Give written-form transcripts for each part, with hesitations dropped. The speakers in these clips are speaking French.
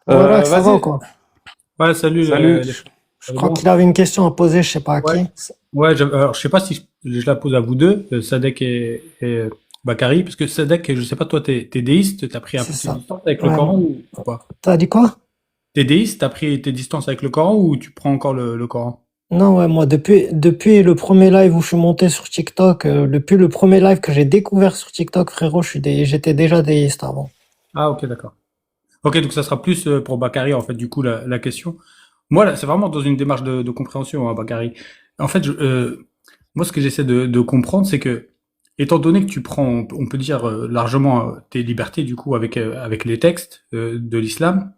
Voilà, ça va ou Vas-y, quoi? Ouais, salut salut. les Je, frères. je Ça va crois bien? qu'il avait une question à poser, je sais pas à Ouais, qui. ouais. Alors, je sais pas si je la pose à vous deux, Sadek et Bakary, parce que Sadek, je sais pas, toi, t'es déiste, t'as pris un C'est peu tes ça. distances avec le Ouais. Coran ou pas? T'as dit quoi? T'es déiste, t'as pris tes distances avec le Coran ou tu prends encore le Coran? Non, ouais, moi, depuis le premier live où je suis monté sur TikTok, depuis le premier live que j'ai découvert sur TikTok, frérot, j'étais déjà déiste avant. Ah, ok, d'accord. Ok, donc ça sera plus pour Bakary, en fait, du coup, la question. Moi, là, c'est vraiment dans une démarche de compréhension, hein, Bakary. En fait, moi, ce que j'essaie de comprendre, c'est que, étant donné que tu prends, on peut dire largement tes libertés, du coup, avec les textes de l'islam,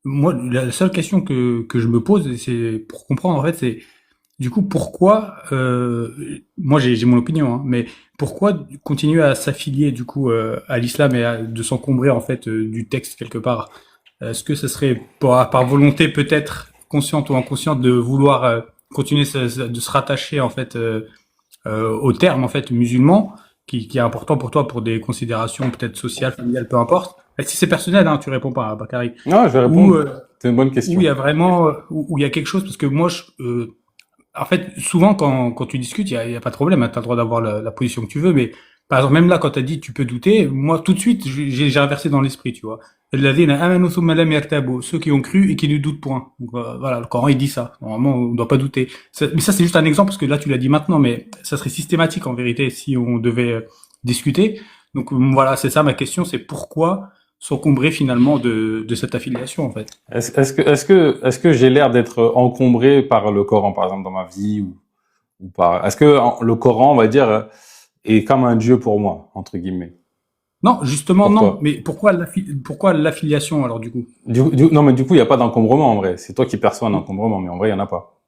moi, la seule question que je me pose, et c'est pour comprendre, en fait, c'est, du coup, pourquoi, moi, j'ai mon opinion, hein, mais pourquoi continuer à s'affilier, du coup, à l'islam et de s'encombrer, en fait, du texte quelque part? Est-ce que ce serait par volonté peut-être consciente ou inconsciente de vouloir continuer de se rattacher en fait au terme en fait musulman qui est important pour toi pour des considérations peut-être sociales, familiales, peu importe. Et si c'est personnel, hein, tu réponds pas, hein, Bakary. Non, je vais Ou répondre. C'est une bonne où il question. y a vraiment où il y a quelque chose parce que moi en fait, souvent, quand tu discutes, il y a pas de problème, hein, tu as le droit d'avoir la position que tu veux, mais par exemple, même là, quand tu as dit tu peux douter, moi, tout de suite, j'ai inversé dans l'esprit, tu vois. Alladhina amanu thumma lam yartabu, ceux qui ont cru et qui ne doutent point. Donc, voilà, le Coran, il dit ça. Normalement, on ne doit pas douter. Mais ça, c'est juste un exemple, parce que là, tu l'as dit maintenant, mais ça serait systématique, en vérité, si on devait discuter. Donc, voilà, c'est ça ma question, c'est pourquoi s'encombrer finalement de cette affiliation, en fait. Est-ce que j'ai l'air d'être encombré par le Coran, par exemple, dans ma vie ou pas? Est-ce que le Coran, on va dire, est comme un dieu pour moi, entre guillemets, Non, justement, pour non. toi? Mais pourquoi l'affiliation, alors, du coup? Non, mais du coup, il n'y a pas d'encombrement en vrai. C'est toi qui perçois un encombrement, mais en vrai, il n'y en a pas.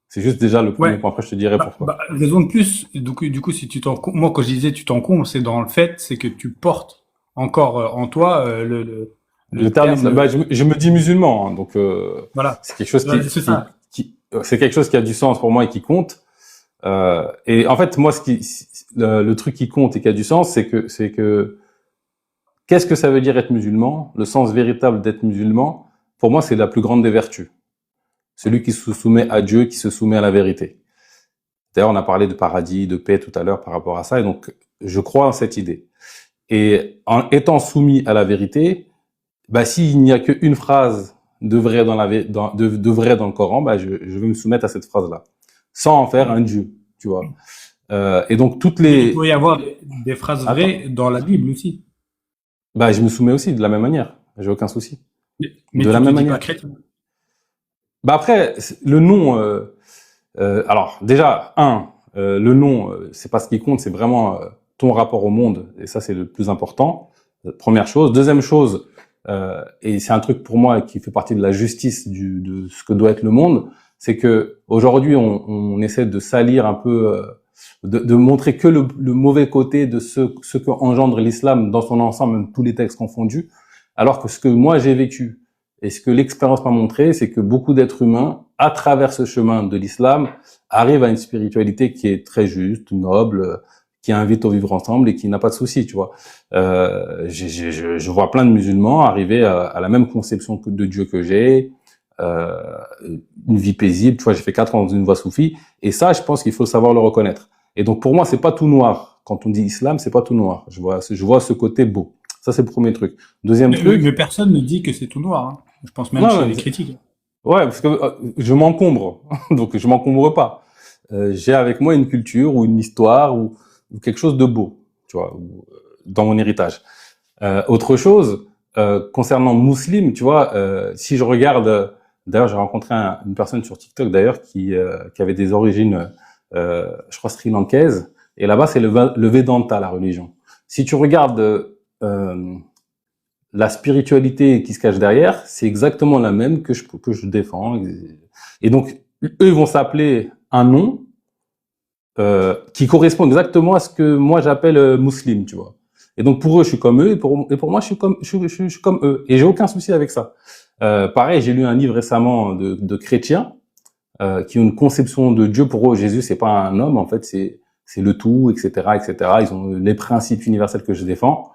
C'est juste déjà le premier Ouais. point. Après, je te dirai pourquoi. Raison de plus, du coup, si tu moi, quand je disais tu t'encombres, c'est dans le fait, c'est que tu portes encore en toi Le le terme terme, d'islam, bah, je me dis musulman, hein, donc voilà. c'est quelque chose Voilà, c'est ça. c'est quelque chose qui a du sens pour moi et qui compte. Et en fait, moi, le truc qui compte et qui a du sens, c'est que qu'est-ce que ça veut dire être musulman? Le sens véritable d'être musulman, pour moi, c'est la plus grande des vertus. Celui qui se soumet à Dieu, qui se soumet à la vérité. D'ailleurs, on a parlé de paradis, de paix tout à l'heure par rapport à ça, et donc je crois en cette idée. Et en étant soumis à la vérité, bah, s'il n'y a qu'une phrase de vrai de vrai dans le Coran, bah, je vais me soumettre à cette phrase-là, sans en faire un Dieu, tu vois. Et donc toutes Mais il pourrait les, y avoir des phrases attends, vraies dans la Bible aussi. bah, je me soumets aussi de la même manière, j'ai aucun souci. Mais De tu la te même dis pas manière. chrétien. Bah après, le nom, alors déjà, le nom, c'est pas ce qui compte, c'est vraiment ton rapport au monde, et ça c'est le plus important. Première chose. Deuxième chose, et c'est un truc pour moi qui fait partie de la justice de ce que doit être le monde, c'est que aujourd'hui on essaie de salir un peu, de montrer que le mauvais côté de ce que engendre l'islam dans son ensemble, même tous les textes confondus, alors que ce que moi j'ai vécu et ce que l'expérience m'a montré, c'est que beaucoup d'êtres humains, à travers ce chemin de l'islam, arrivent à une spiritualité qui est très juste, noble, qui invite au vivre ensemble et qui n'a pas de souci, tu vois. Je vois plein de musulmans arriver à la même conception de Dieu que j'ai, euh, une vie paisible. Tu vois, j'ai fait 4 ans dans une voie soufie, et ça, je pense qu'il faut savoir le reconnaître. Et donc pour moi, c'est pas tout noir. Quand on dit islam, c'est pas tout noir. Je vois ce côté beau. Ça, c'est le premier truc. Deuxième Mais truc, personne ne dit que c'est tout noir, hein. Je pense même non, chez non, les critiques. ouais, parce que je m'encombre, donc je m'encombre pas. J'ai avec moi une culture ou une histoire ou quelque chose de beau, tu vois, dans mon héritage. Autre chose, concernant Muslim, tu vois, si je regarde, d'ailleurs j'ai rencontré une personne sur TikTok d'ailleurs qui avait des origines, je crois sri-lankaises, et là-bas c'est le Vedanta, la religion. Si tu regardes la spiritualité qui se cache derrière, c'est exactement la même que je défends. Et donc eux ils vont s'appeler un nom qui correspond exactement à ce que moi j'appelle musulman, tu vois. Et donc pour eux, je suis comme eux, et pour moi, je suis comme eux. Et j'ai aucun souci avec ça. Pareil, j'ai lu un livre récemment de chrétiens qui ont une conception de Dieu. Pour eux, Jésus, c'est pas un homme, en fait, c'est le tout, etc., etc. Ils ont les principes universels que je défends.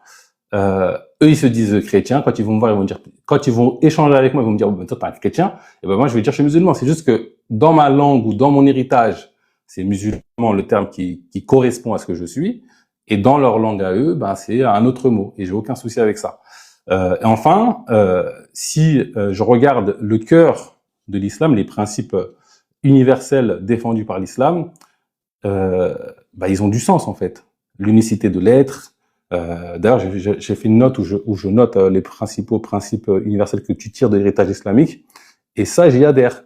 eux, ils se disent chrétiens. Quand ils vont me voir, ils vont dire, quand ils vont échanger avec moi, ils vont me dire, oh, ben, toi, t'es un chrétien. Et ben, moi, je vais dire, je suis musulman. C'est juste que dans ma langue ou dans mon héritage, c'est musulman le terme qui correspond à ce que je suis. Et dans leur langue à eux, ben, c'est un autre mot. Et j'ai aucun souci avec ça. Et enfin, si je regarde le cœur de l'islam, les principes universels défendus par l'islam, bah, ils ont du sens en fait. L'unicité de l'être. D'ailleurs, j'ai fait une note où je note les principaux principes universels que tu tires de l'héritage islamique. Et ça, j'y adhère.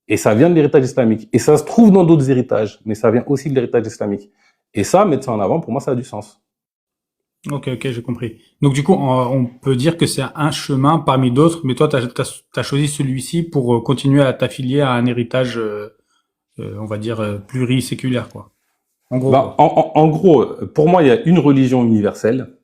Et ça vient de l'héritage islamique. Et ça se trouve dans d'autres héritages, mais ça vient aussi de l'héritage islamique. Et ça, mettre ça en avant, pour moi, ça a du sens. Ok, j'ai compris. Donc du coup, on peut dire que c'est un chemin parmi d'autres, mais toi, t'as choisi celui-ci pour continuer à t'affilier à un héritage, on va dire, pluriséculaire, quoi. En gros, Bah, quoi. en gros, pour moi, il y a une religion universelle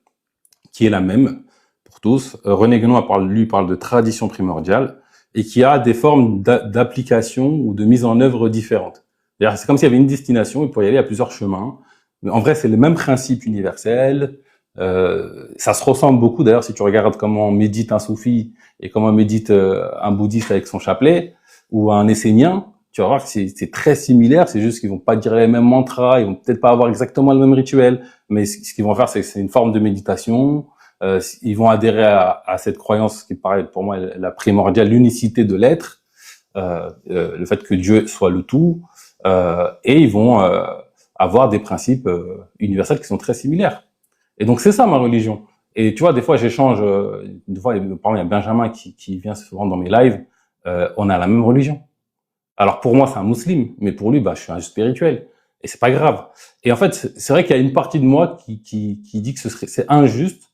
qui est la même pour tous. René Guénon lui parle de tradition primordiale et qui a des formes d'application ou de mise en œuvre différentes. C'est comme s'il y avait une destination, il pourrait y aller à plusieurs chemins. Mais en vrai, c'est le même principe universel. Ça se ressemble beaucoup. D'ailleurs, si tu regardes comment médite un soufi et comment médite un bouddhiste avec son chapelet ou un essénien, tu vas voir que c'est très similaire. C'est juste qu'ils vont pas dire les mêmes mantras, ils vont peut-être pas avoir exactement le même rituel, mais ce qu'ils vont faire, c'est une forme de méditation. Ils vont adhérer à cette croyance qui paraît pour moi la primordiale, l'unicité de l'être, le fait que Dieu soit le tout, et ils vont avoir des principes universels qui sont très similaires. Et donc c'est ça ma religion. Et tu vois, des fois j'échange, des fois par exemple il y a Benjamin qui vient souvent dans mes lives, on a la même religion. Alors pour moi c'est un musulman, mais pour lui bah je suis un spirituel et c'est pas grave. Et en fait c'est vrai qu'il y a une partie de moi qui dit que c'est injuste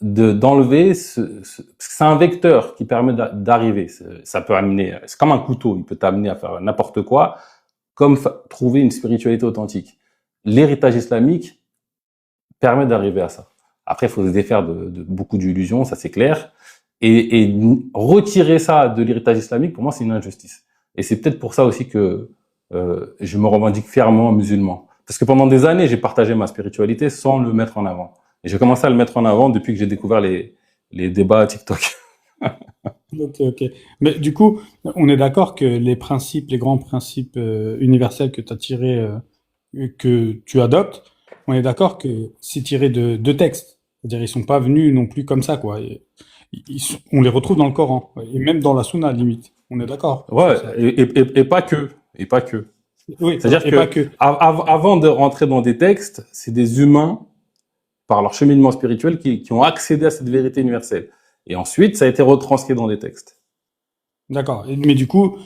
d'enlever parce que c'est un vecteur qui permet d'arriver. Ça peut amener, c'est comme un couteau, il peut t'amener à faire n'importe quoi, comme trouver une spiritualité authentique. L'héritage islamique permet d'arriver à ça. Après, il faut se défaire de beaucoup d'illusions, ça c'est clair. Et retirer ça de l'héritage islamique, pour moi, c'est une injustice. Et c'est peut-être pour ça aussi que je me revendique fièrement musulman. Parce que pendant des années, j'ai partagé ma spiritualité sans le mettre en avant. Et j'ai commencé à le mettre en avant depuis que j'ai découvert les débats TikTok. Ok. Mais du coup, on est d'accord que les principes, les grands principes universels que tu as tirés, que tu adoptes, on est d'accord que c'est tiré de textes. C'est-à-dire, ils sont pas venus non plus comme ça, quoi. On les retrouve dans le Coran, et même dans la Sunna, limite. On est d'accord sur Ouais, ça. et pas que. Et pas que. Oui, C'est-à-dire et pas que que. avant de rentrer dans des textes, c'est des humains, par leur cheminement spirituel, qui ont accédé à cette vérité universelle. Et ensuite, ça a été retranscrit dans des textes. D'accord. Mais du coup,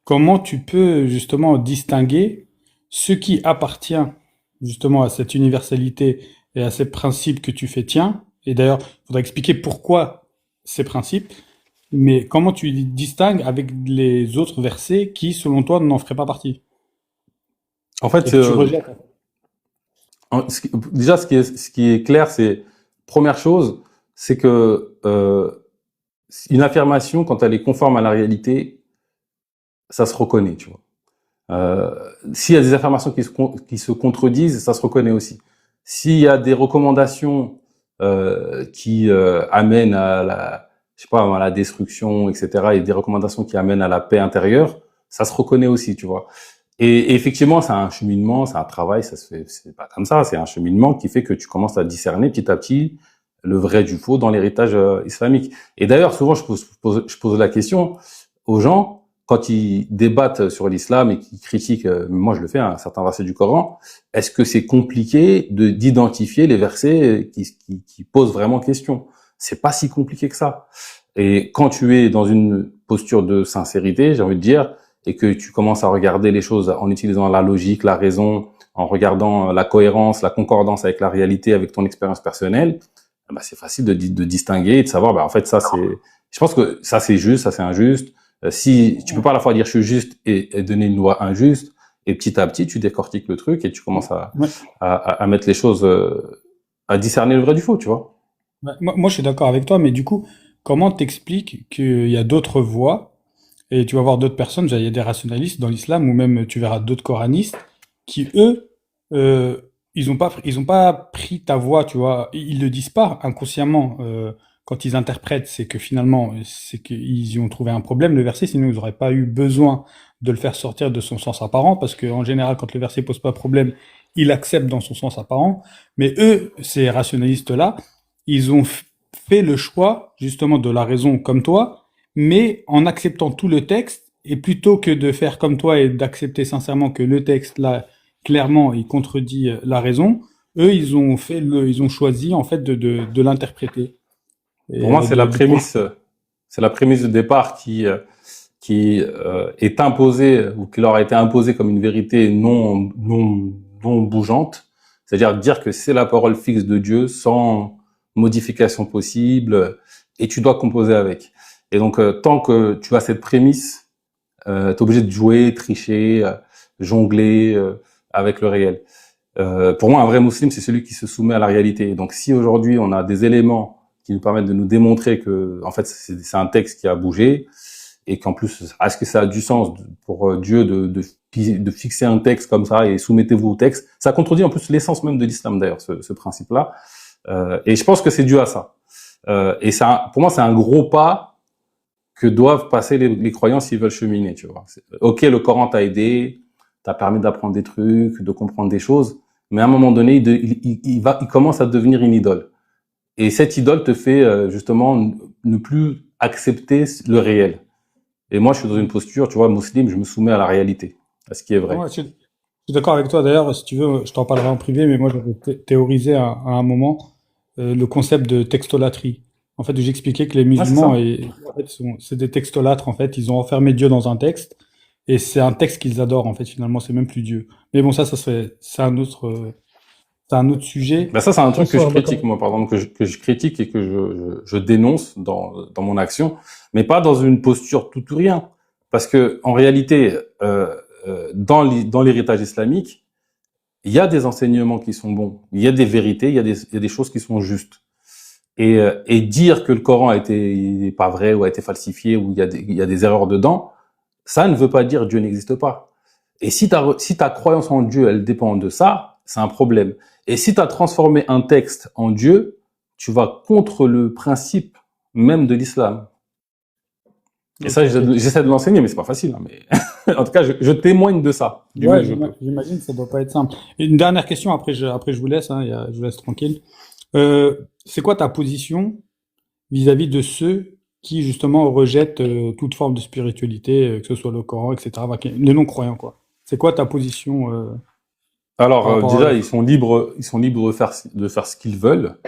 comment tu peux justement distinguer ce qui appartient justement à cette universalité et à ces principes que tu fais tiens? Et d'ailleurs, il faudrait expliquer pourquoi ces principes, mais comment tu les distingues avec les autres versets qui, selon toi, n'en feraient pas partie En fait, et que tu rejettes. déjà, ce qui est clair, c'est, première chose, c'est que une affirmation, quand elle est conforme à la réalité, ça se reconnaît, tu vois. S'il y a des affirmations qui se contredisent, ça se reconnaît aussi. S'il y a des recommandations qui amènent à la, je sais pas, à la destruction, etc., et des recommandations qui amènent à la paix intérieure, ça se reconnaît aussi, tu vois. Et effectivement, c'est un cheminement, c'est un travail, ça se fait, c'est pas comme ça, c'est un cheminement qui fait que tu commences à discerner petit à petit le vrai du faux dans l'héritage islamique. Et d'ailleurs, souvent, je pose la question aux gens quand ils débattent sur l'islam et qu'ils critiquent, moi je le fais, un certain verset du Coran, est-ce que c'est compliqué d'identifier les versets qui posent vraiment question? C'est pas si compliqué que ça. Et quand tu es dans une posture de sincérité, j'ai envie de dire, et que tu commences à regarder les choses en utilisant la logique, la raison, en regardant la cohérence, la concordance avec la réalité, avec ton expérience personnelle, bah, c'est facile de distinguer et de savoir, bah, en fait, ça c'est, je pense que ça c'est juste, ça c'est injuste. Si tu peux pas à la fois dire je suis juste et donner une loi injuste, et petit à petit tu décortiques le truc et tu commences Ouais. à mettre les choses, à discerner le vrai du faux, tu vois. Ouais. Moi, je suis d'accord avec toi, mais du coup, comment t'expliques qu'il y a d'autres voies et tu vas voir d'autres personnes, il y a des rationalistes dans l'islam ou même tu verras d'autres coranistes qui, eux, ils ont pas pris ta voix, tu vois. Ils le disent pas inconsciemment quand ils interprètent, c'est que finalement, c'est qu'ils y ont trouvé un problème le verset, sinon ils n'auraient pas eu besoin de le faire sortir de son sens apparent, parce que en général, quand le verset pose pas problème, il accepte dans son sens apparent. Mais eux, ces rationalistes-là, ils ont fait le choix justement de la raison comme toi, mais en acceptant tout le texte. Et plutôt que de faire comme toi et d'accepter sincèrement que le texte là clairement, il contredit la raison. Eux, ils ont choisi en fait de l'interpréter Pour et moi, c'est la prémisse de départ qui est imposée ou qui leur a été imposée comme une vérité non bougeante. C'est-à-dire dire que c'est la parole fixe de Dieu sans modification possible et tu dois composer avec. Et donc, tant que tu as cette prémisse, tu es obligé de jouer, tricher, jongler avec le réel. Pour moi, un vrai musulman, c'est celui qui se soumet à la réalité. Donc, si aujourd'hui on a des éléments qui nous permettent de nous démontrer que, en fait, c'est un texte qui a bougé et qu'en plus, est-ce que ça a du sens pour Dieu de fixer un texte comme ça et soumettez-vous au texte? Ça contredit en plus l'essence même de l'islam d'ailleurs, ce principe-là. Et je pense que c'est dû à ça. Et ça, pour moi, c'est un gros pas que doivent passer les croyants s'ils veulent cheminer, tu vois. Ok, le Coran t'a aidé, t'a permis d'apprendre des trucs, de comprendre des choses, mais à un moment donné, il commence à devenir une idole. Et cette idole te fait justement ne plus accepter le réel. Et moi, je suis dans une posture, tu vois, musulman, je me soumets à la réalité, à ce qui est vrai. Ouais, je suis d'accord avec toi. D'ailleurs, si tu veux, je t'en parlerai en privé, mais moi, j'avais théorisé à un moment le concept de textolatrie. En fait, où j'expliquais que les Ouais, c'est musulmans, ça. en fait, c'est des textolastres. En fait, ils ont enfermé Dieu dans un texte, et c'est un texte qu'ils adorent. En fait, finalement, c'est même plus Dieu. Mais bon, c'est un autre sujet. Ben ça, c'est un truc que je Bonsoir, critique, d'accord. moi, par exemple, que je critique et que je dénonce dans mon action, mais pas dans une posture tout ou rien. Parce que, en réalité, dans l'héritage islamique, il y a des enseignements qui sont bons, il y a des vérités, il y a des choses qui sont justes. Et dire que le Coran a été il est pas vrai ou a été falsifié ou il y a des erreurs dedans, ça ne veut pas dire Dieu n'existe pas. Et si ta croyance en Dieu, elle dépend de ça, c'est un problème. Et si tu as transformé un texte en Dieu, tu vas contre le principe même de l'islam. Et Ok, ça, ok. j'essaie de l'enseigner, mais c'est pas facile. Hein, mais en tout cas, je témoigne de ça, du mieux Ouais, que je peux. j'imagine que ça doit pas être simple. Et une dernière question, après je vous laisse, hein, je vous laisse tranquille. C'est quoi ta position vis-à-vis de ceux qui justement rejettent toute forme de spiritualité, que ce soit le Coran, etc., enfin, les non-croyants, quoi. C'est quoi ta position Alors par rapport à déjà, eux? ils sont libres de faire ce qu'ils veulent.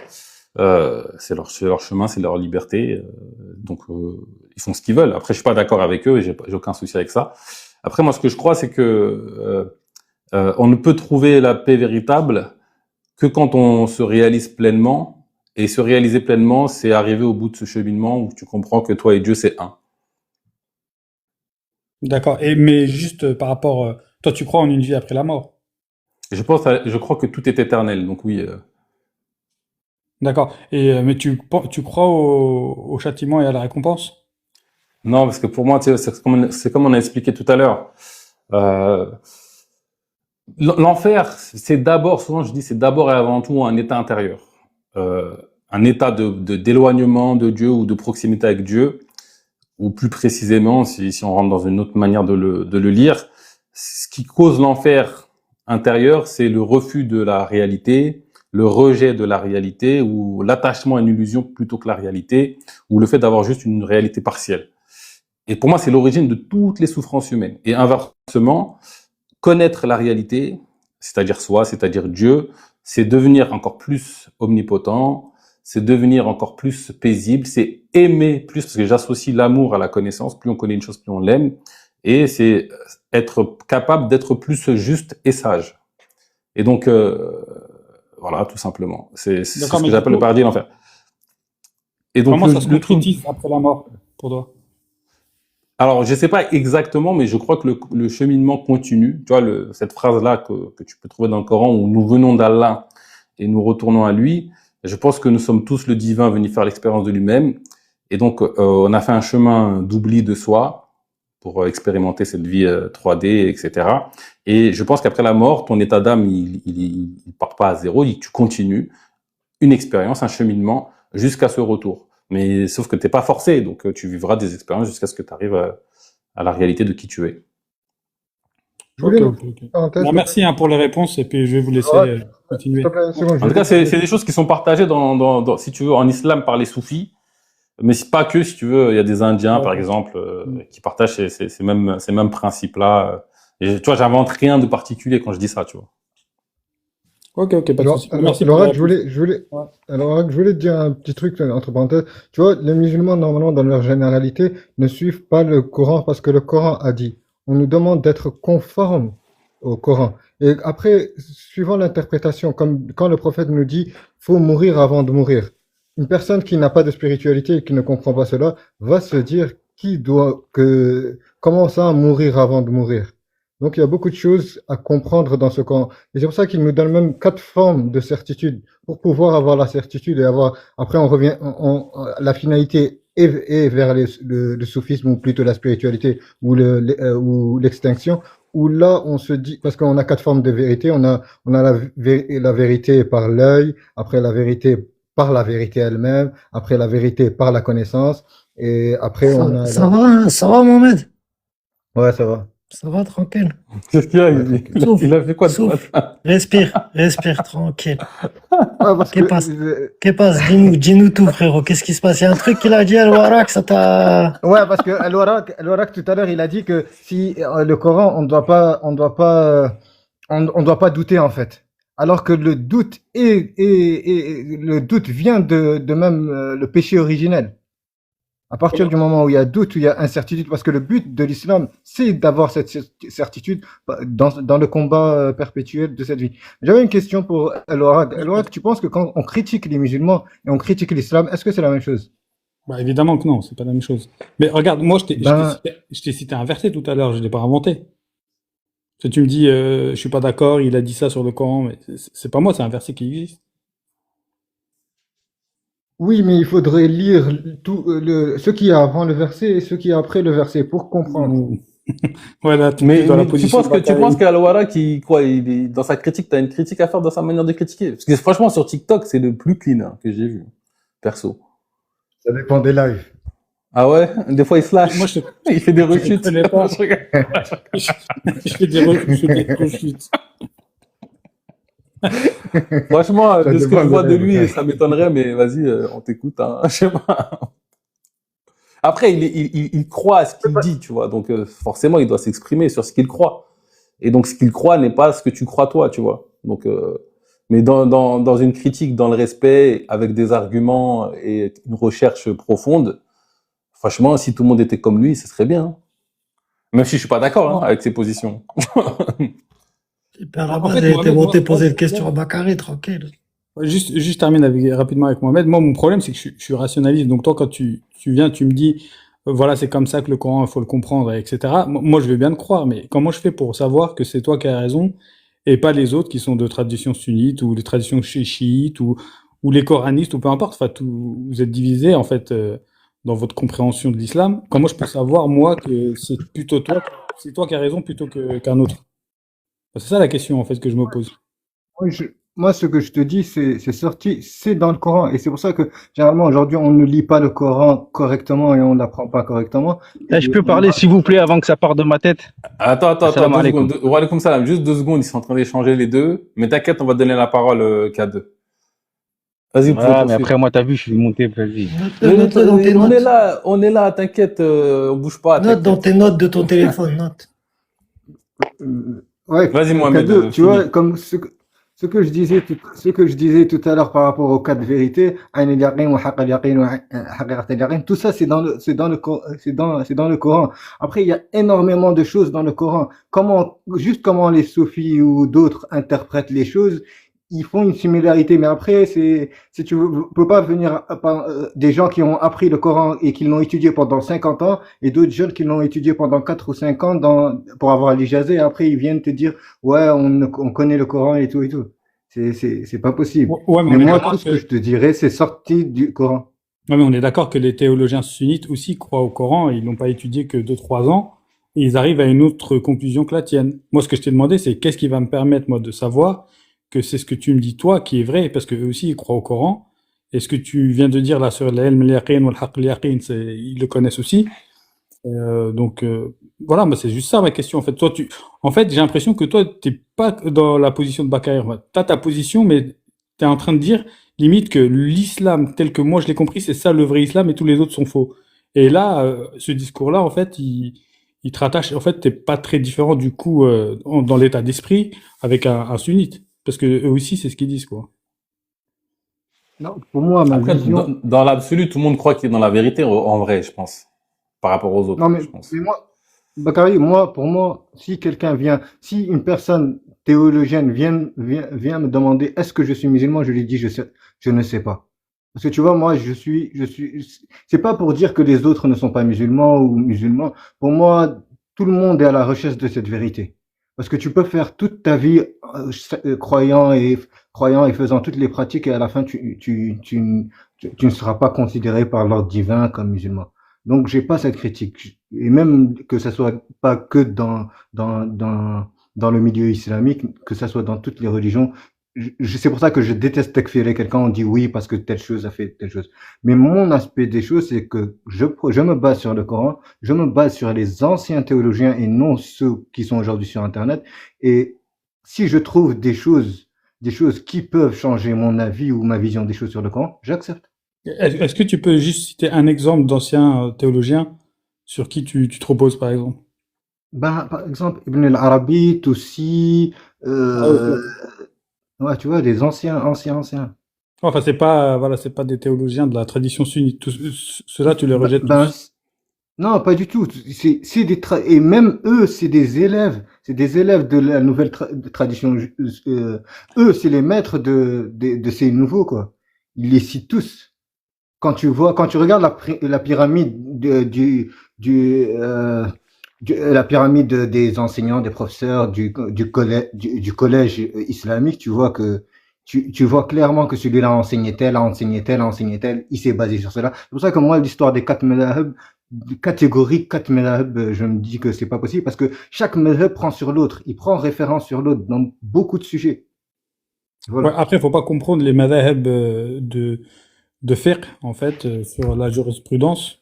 C'est leur chemin, c'est leur liberté. Donc ils font ce qu'ils veulent. Après, je suis pas d'accord avec eux et j'ai aucun souci avec ça. Après, moi, ce que je crois, c'est que on ne peut trouver la paix véritable que quand on se réalise pleinement. Et se réaliser pleinement, c'est arriver au bout de ce cheminement où tu comprends que toi et Dieu, c'est un. D'accord. Et mais juste par rapport, toi, tu crois en une vie après la mort? Et je crois que tout est éternel. Donc oui. D'accord. Et mais tu crois au châtiment et à la récompense? Non, parce que pour moi, tu sais, c'est comme on a expliqué tout à l'heure. Euh, L'enfer, c'est d'abord, souvent je dis, c'est d'abord et avant tout un état intérieur, un état d'éloignement de Dieu ou de proximité avec Dieu, ou plus précisément, si on rentre dans une autre manière de le lire, ce qui cause l'enfer intérieur, c'est le refus de la réalité, le rejet de la réalité, ou l'attachement à une illusion plutôt que la réalité, ou le fait d'avoir juste une réalité partielle. Et pour moi, c'est l'origine de toutes les souffrances humaines. Et inversement, connaître la réalité, c'est-à-dire soi, c'est-à-dire Dieu, c'est devenir encore plus omnipotent, c'est devenir encore plus paisible, c'est aimer plus, parce que j'associe l'amour à la connaissance, plus on connaît une chose, plus on l'aime, et c'est être capable d'être plus juste et sage. Et donc, voilà, tout simplement. C'est D'accord, ce mais que du j'appelle le coup, paradis et l'enfer. Et donc, comment ça se le truc, concrétise après la mort pour toi? alors, je sais pas exactement, mais je crois que le cheminement continue. Tu vois, cette phrase-là que tu peux trouver dans le Coran où nous venons d'Allah et nous retournons à lui. Je pense que nous sommes tous le divin venu faire l'expérience de lui-même. Et donc, on a fait un chemin d'oubli de soi pour expérimenter cette vie 3D, etc. Et je pense qu'après la mort, ton état d'âme, il part pas à zéro, tu continues une expérience, un cheminement jusqu'à ce retour. Mais sauf que t'es pas forcé, donc tu vivras des expériences jusqu'à ce que tu arrives à la réalité de qui tu es. Je voulais Ok. parenthèse. Bon, merci pour les réponses et puis je vais vous laisser Ouais, s'il continuer. te plaît, une seconde, En tout cas, c'est des choses qui sont partagées si tu veux, en islam par les soufis, mais c'est pas que, si tu veux, il y a des Indiens, par exemple, qui partagent ces mêmes principes-là. Et tu vois, j'invente rien de particulier quand je dis ça, tu vois. Ok, pas de souci. Merci alors, pour la je voulais, Ouais. alors, je voulais te dire un petit truc entre parenthèses. Tu vois, les musulmans, normalement, dans leur généralité, ne suivent pas le Coran parce que le Coran a dit. On nous demande d'être conforme au Coran. Et après, suivant l'interprétation, comme quand le prophète nous dit, faut mourir avant de mourir. Une personne qui n'a pas de spiritualité et qui ne comprend pas cela va se dire comment ça mourir avant de mourir. Donc il y a beaucoup de choses à comprendre dans ce Coran. Et c'est pour ça qu'il nous donne même 4 formes de certitude pour pouvoir avoir la certitude et après on revient, la finalité est vers le soufisme ou plutôt la spiritualité ou l'extinction, où là on se dit, parce qu'on a 4 formes de vérité, on a la vérité par l'œil, après la vérité par la vérité elle-même, après la vérité par la connaissance, et après on a Ça va, Mohamed? Ouais, ça va. Ça va, tranquille. Qu'est-ce qu'il y a? Souffle, Il a fait quoi de souffle. ça? Respire, tranquille. Parce Qu'est-ce qui passe? Dis-nous tout, frérot. Qu'est-ce qui se passe? Il y a un truc qu'il a dit à Al-Warak, ça t'a... Ouais, parce que Al-Warak tout à l'heure, il a dit que si le Coran, on doit pas douter en fait. Alors que le doute le doute vient de même le péché originel. À partir du moment où il y a doute, où il y a incertitude, parce que le but de l'islam, c'est d'avoir cette certitude dans le combat perpétuel de cette vie. J'avais une question pour Al-Warak. Al-Warak, tu penses que quand on critique les musulmans et on critique l'islam, est-ce que c'est la même chose? Bah, évidemment que non, c'est pas la même chose. Mais regarde, moi, Ben, je t'ai cité un verset tout à l'heure, je l'ai pas inventé. Si tu me dis, je suis pas d'accord, il a dit ça sur le Coran, mais c'est pas moi, c'est un verset qui existe. oui, mais il faudrait lire tout ce qui est avant le verset et ce qui est après le verset pour comprendre. Voilà, t'es Mais, plus dans la tu position penses de tu Bakary. penses qu'Al-Wara, dans sa critique, t'as une critique à faire dans sa manière de critiquer? Parce que franchement, sur TikTok, c'est le plus clean que j'ai vu, perso. Ça dépend des lives. Ah ouais? Des fois, il se lâche. Moi, je Il fait des je te rechutes. connais pas. Je regarde. Je fais des rechutes. Franchement, Ça de ce que dépend je vois des de lui, lives. ça m'étonnerait, mais vas-y, on t'écoute, hein. Je sais pas. Après, il croit à ce qu'il dit, tu vois. Donc, forcément, il doit s'exprimer sur ce qu'il croit. Et donc, ce qu'il croit n'est pas ce que tu crois toi, tu vois. Donc, mais dans une critique, dans le respect, avec des arguments et une recherche profonde, franchement, si tout le monde était comme lui, ce serait bien, hein. Même si je suis pas d'accord, hein, avec ses positions. Super, En là-bas, fait, j'ai été Mohamed, monté moi, poser le une question à problème, Bakary, tranquille. juste termine rapidement avec Mohamed. Moi, mon problème, c'est que je suis rationaliste. Donc, toi, quand tu viens, tu me dis, voilà, c'est comme ça que le Coran, il faut le comprendre, etc. Moi, je veux bien te croire, mais comment je fais pour savoir que c'est toi qui as raison et pas les autres qui sont de tradition sunnite ou les traditions chiites ou les coranistes ou peu importe. Enfin, vous êtes divisés, en fait, dans votre compréhension de l'islam. Comment je peux savoir, moi, que c'est toi qui as raison plutôt qu'un autre? C'est ça la question, en fait, que je me pose. Oui, moi, ce que je te dis, c'est sorti, c'est dans le Coran. Et c'est pour ça que, généralement, aujourd'hui, on ne lit pas le Coran correctement et on ne l'apprend pas correctement. Eh, je Et peux parler, s'il vous plaît, avant que ça parte de ma tête? Attends, Assalamu 2 alaikum. secondes. Wa alaykoum salam. Juste 2 secondes, ils sont en train d'échanger les deux. Mais t'inquiète, on va donner la parole, K2. Vas-y, vous pouvez Voilà, mais poursuivre. après, moi, t'as vu, je suis monté, vas-y. Note-le dans tes notes. On est là, t'inquiète, on bouge pas, Note dans t'inquiète. tes notes de ton téléphone, note. ouais, Vas-y, Mohamed, K2, tu finis. vois, comme ce que je disais tout à l'heure par rapport aux 4 vérités, ayn al-yaqin wa haqq al-yaqin wa haqiqat al-yaqin, tout ça, c'est dans le Coran. Après, il y a énormément de choses dans le Coran. Comment les soufis ou d'autres interprètent les choses, ils font une similarité. Mais après, si tu peux pas venir des gens qui ont appris le Coran et qui l'ont étudié pendant 50 ans et d'autres jeunes qui l'ont étudié pendant 4 ou 5 ans pour avoir l'ijazah et après ils viennent te dire, ouais, on connaît le Coran et tout et tout. C'est pas possible. Ouais, mais Mais on est moi, d'accord tout ce que je te dirais, c'est sorti du Coran. Ouais, mais on est d'accord que les théologiens sunnites aussi croient au Coran et ils l'ont pas étudié que 2-3 ans. et ils arrivent à une autre conclusion que la tienne. Moi, ce que je t'ai demandé, c'est qu'est-ce qui va me permettre, moi, de savoir que c'est ce que tu me dis, toi, qui est vrai, parce que eux aussi, ils croient au Coran. Et ce que tu viens de dire là sur l'ilm al-yaqin ou al-haqq al-yaqin, ils le connaissent aussi. Donc voilà, moi c'est juste ça ma question. En fait, en fait, j'ai l'impression que toi, t'es pas dans la position de Bakary. T'as ta position, mais t'es en train de dire limite que l'islam tel que moi je l'ai compris, c'est ça le vrai islam et tous les autres sont faux. Et là, ce discours-là, en fait, il te rattache. En fait, t'es pas très différent du coup dans l'état d'esprit avec un sunnite, parce que eux aussi, c'est ce qu'ils disent, quoi. Non, pour moi, ma Après, vision. dans l'absolu, tout le monde croit qu'il est dans la vérité, en vrai, je pense. Par rapport aux Non, autres, je pense. mais moi, Bakary, pour moi, si quelqu'un vient, si une personne théologienne vient me demander est-ce que je suis musulman, je lui dis je ne sais pas. Parce que tu vois, moi, c'est pas pour dire que les autres ne sont pas musulmans ou musulmans. Pour moi, tout le monde est à la recherche de cette vérité. Parce que tu peux faire toute ta vie croyant et faisant toutes les pratiques et à la fin, tu ne seras pas considéré par l'ordre divin comme musulman. Donc, j'ai pas cette critique. Et même que ça soit pas que dans le milieu islamique, que ça soit dans toutes les religions, c'est pour ça que je déteste takfirer quelqu'un. On dit oui parce que telle chose a fait telle chose. Mais mon aspect des choses, c'est que je me base sur le Coran, je me base sur les anciens théologiens et non ceux qui sont aujourd'hui sur Internet. Et si je trouve des choses qui peuvent changer mon avis ou ma vision des choses sur le Coran, j'accepte. Est-ce que tu peux juste citer un exemple d'ancien théologien sur qui tu te reposes, par exemple? Ben, par exemple, Ibn al-Arabi, Toussi, Ah, ok. euh, ouais, tu vois, des anciens. Enfin, c'est pas, voilà, c'est pas des théologiens de la tradition sunnite. Ceux-là, tu les Ben, rejettes ben, tous. c- non, pas du tout. Et même eux, c'est des élèves de la nouvelle tradition. Eux, c'est les maîtres de ces nouveaux, quoi. Ils les citent tous. Quand tu regardes la pyramide du, euh, la pyramide des enseignants, des professeurs du collège islamique, tu vois que tu vois clairement que celui-là a enseigné tel, a enseigné tel, a enseigné tel, il s'est basé sur cela. C'est pour ça que moi, l'histoire des quatre madhab, catégorique, quatre madhab, je me dis que c'est pas possible parce que chaque madhab prend sur l'autre, il prend référence sur l'autre dans beaucoup de sujets. Ouais, Voilà. après, faut pas comprendre les madhab de fiqh, en fait, sur la jurisprudence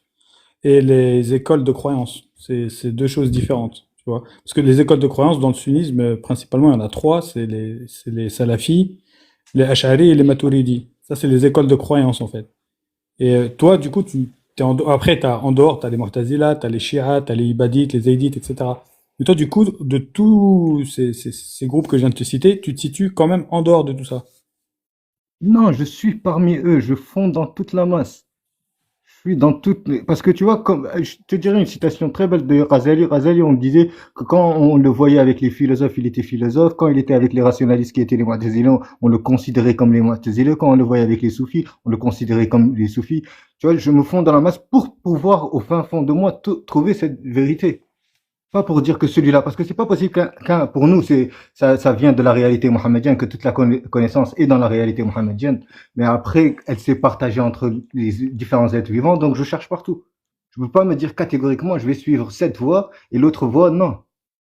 et les écoles de croyance. C'est deux choses différentes, tu vois. Parce que les écoles de croyance dans le sunnisme, principalement, il y en a trois. C'est les salafis, les ash'ari et les maturidi. Ça, c'est les écoles de croyance, en fait. Et toi, du coup, après, en dehors, t'as les Mu'tazila, t'as les Shi'a, t'as les Ibadites, les Zaydites, etc. Mais toi, du coup, de tous ces groupes que je viens de te citer, tu te situes quand même en dehors de tout ça. Non, je suis parmi eux, je fonde dans toute la masse. Je suis dans parce que tu vois, je te dirais une citation très belle de Razali. Razali, on disait que quand on le voyait avec les philosophes, il était philosophe. Quand il était avec les rationalistes qui étaient les Mu'tazila, on le considérait comme les Mu'tazila. Quand on le voyait avec les soufis, on le considérait comme les soufis. Tu vois, je me fonds dans la masse pour pouvoir, au fin fond de moi, trouver cette vérité. Pas pour dire que celui-là, parce que c'est pas possible pour nous, ça vient de la réalité mohammedienne, que toute la connaissance est dans la réalité mohammedienne. Mais après, elle s'est partagée entre les différents êtres vivants, donc je cherche partout. Je peux pas me dire catégoriquement, je vais suivre cette voie et l'autre voie, non.